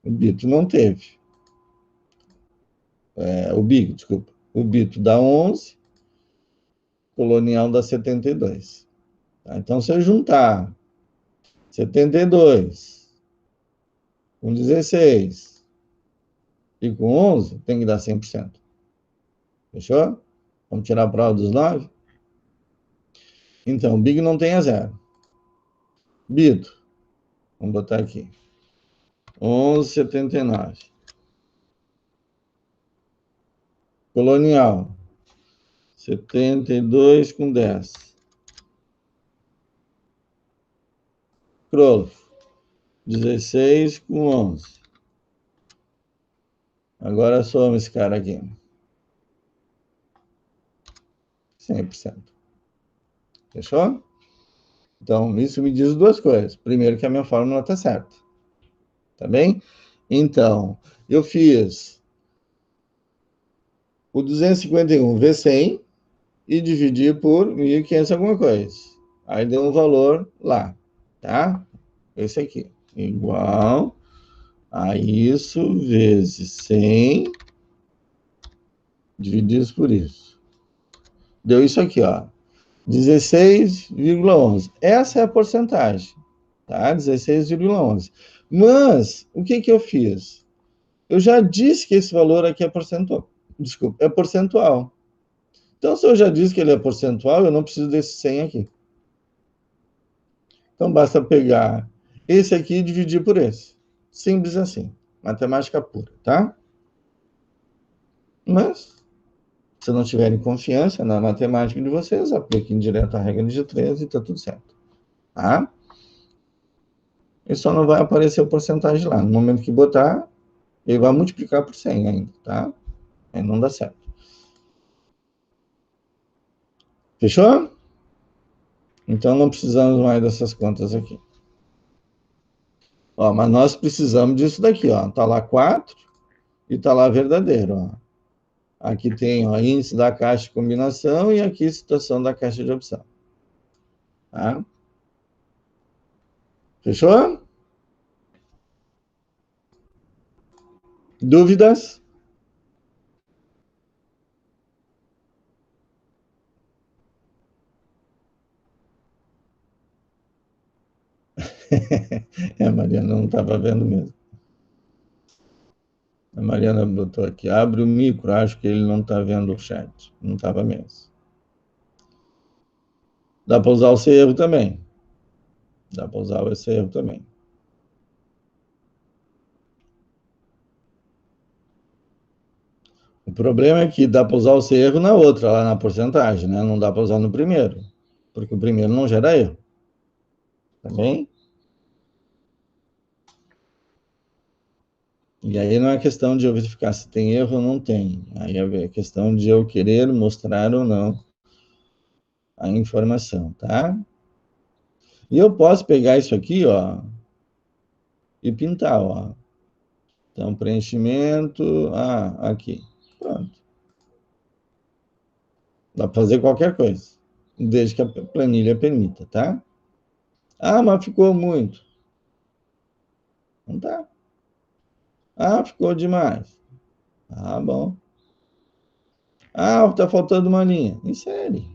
O Bito não teve. O Big, desculpa. O Bito dá 11, Colonial dá 72. Tá? Então, se eu juntar 72 com 16 e com 11, tem que dar 100%. Fechou? Vamos tirar a prova dos 9? Então, Big não tem a zero. Bito, vamos botar aqui. 11,79. Colonial, 72 com 10. Crolo, 16 com 11. Agora soma esse cara aqui. 100%. Fechou? Então, isso me diz duas coisas. Primeiro, que a minha fórmula está certa. Tá bem? Então, eu fiz o 251 vezes 100 e dividi por 1.500 alguma coisa. Aí deu um valor lá, tá? Esse aqui. Igual a isso vezes 100 divididos por isso. Deu isso aqui, ó. 16,11. Essa é a porcentagem, tá? 16,11. Mas, o que eu fiz? Eu já disse que esse valor aqui é percentual. Desculpa, é percentual. Então, se eu já disse que ele é percentual, eu não preciso desse 100 aqui. Então, basta pegar esse aqui e dividir por esse. Simples assim. Matemática pura, tá? Mas, se não tiverem confiança na matemática de vocês, apliquem direto a regra de 3 e tá tudo certo. Tá? E só não vai aparecer a porcentagem lá. No momento que botar, ele vai multiplicar por 100 ainda, tá? Aí não dá certo. Fechou? Então não precisamos mais dessas contas aqui. Ó, mas nós precisamos disso daqui, ó. Tá lá 4, e está lá verdadeiro, ó. Aqui tem o índice da caixa de combinação e aqui a situação da caixa de opção. Tá? Fechou? Dúvidas? A Mariana não estava vendo mesmo. A Mariana botou aqui, abre o micro, acho que ele não está vendo o chat. Não estava mesmo. Dá para usar o esse erro também. Dá para usar esse erro também. O problema é que dá para usar o erro na outra, lá na porcentagem, né? Não dá para usar no primeiro, porque o primeiro não gera erro. Tá bem? E aí não é questão de eu verificar se tem erro ou não tem. Aí é questão de eu querer mostrar ou não a informação, tá? E eu posso pegar isso aqui, ó, e pintar, ó. Então, preenchimento, aqui. Pronto. Dá para fazer qualquer coisa, desde que a planilha permita, tá? Mas ficou muito. Não tá. Ficou demais. Bom. Tá faltando uma linha. Insere.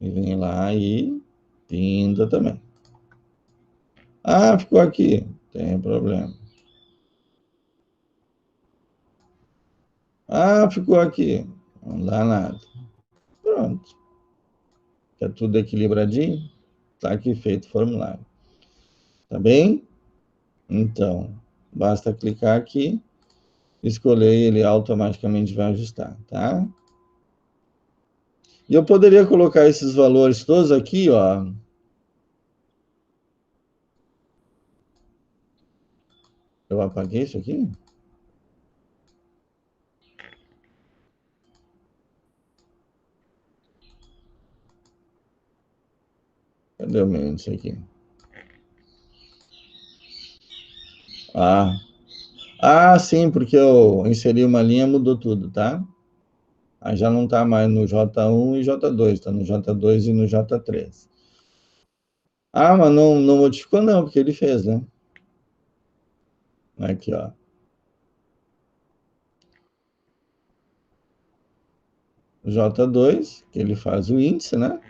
E vem lá e pinta também. Ficou aqui. Tem problema. Ficou aqui. Não dá nada. Pronto. Tá tudo equilibradinho. Tá aqui feito o formulário. Tá bem? Então, basta clicar aqui, escolher e ele automaticamente vai ajustar, tá? E eu poderia colocar esses valores todos aqui, ó. Eu apaguei isso aqui? Cadê o meu índice aqui? Sim, porque eu inseri uma linha, mudou tudo, tá? Aí já não está mais no J1 e J2, está no J2 e no J3. Mas não modificou não, porque ele fez, né? Aqui, ó. J2, que ele faz o índice, né?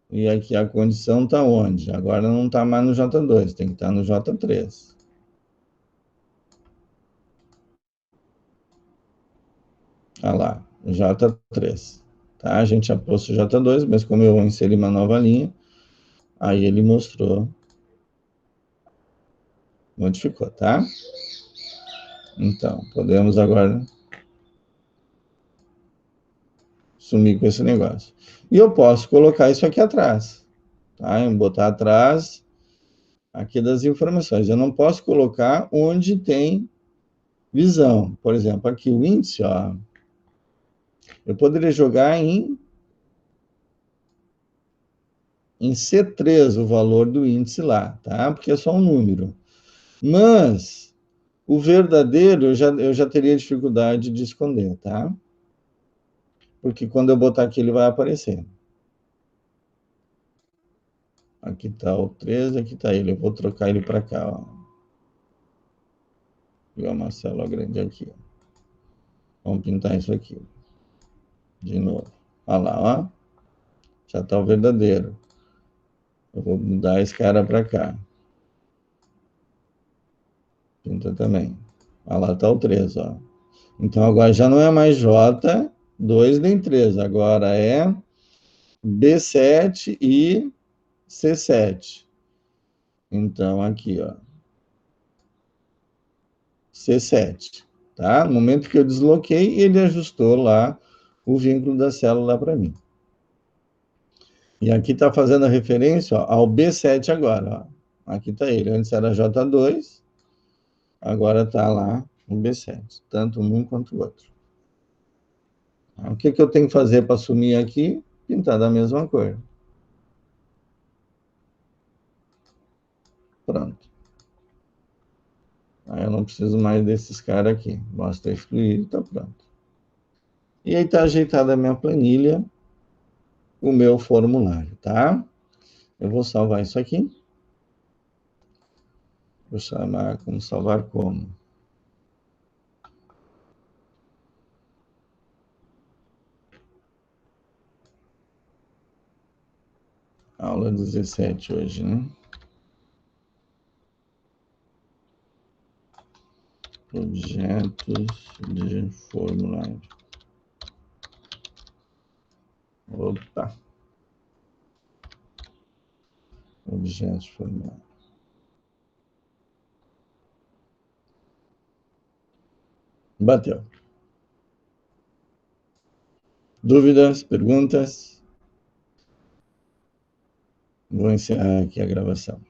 E aqui a condição está onde? Agora não está mais no J2, tem que estar no J3. Olha lá, J3. Tá? A gente já pôs o J2, mas como eu inseri uma nova linha, aí ele mostrou, modificou, tá? Então, podemos agora sumir com esse negócio. E eu posso colocar isso aqui atrás, tá? Eu botar atrás aqui das informações. Eu não posso colocar onde tem visão. Por exemplo, aqui o índice, ó, eu poderia jogar em C3 o valor do índice lá, tá? Porque é só um número. Mas o verdadeiro eu já teria dificuldade de esconder, tá? Porque quando eu botar aqui ele vai aparecer. Aqui está o 13, aqui está ele. Eu vou trocar ele para cá, ó. Pegar uma célula grande aqui. Vamos pintar isso aqui. De novo. Olha lá, ó. Já está o verdadeiro. Eu vou mudar esse cara para cá. Pinta também. Olha lá está o 3, ó. Então agora já não é mais J2 nem 3. Agora é B7 e C7. Então aqui, ó. C7, tá? No momento que eu desloquei, ele ajustou lá o vínculo da célula para mim. E aqui está fazendo a referência, ó, ao B7 agora, ó. Aqui está ele, antes era J2, agora está lá o B7, tanto um quanto o outro. O que eu tenho que fazer para assumir aqui? Pintar da mesma cor. Pronto. não preciso mais desses caras aqui. Basta excluir e está pronto. E aí está ajeitada a minha planilha, o meu formulário, tá? Eu vou salvar isso aqui. Vou chamar como salvar como. Aula 17 hoje, né? Objetos de formulário. Opa! Objetos de formulário. Bateu. Dúvidas? Perguntas? Vou encerrar aqui a gravação.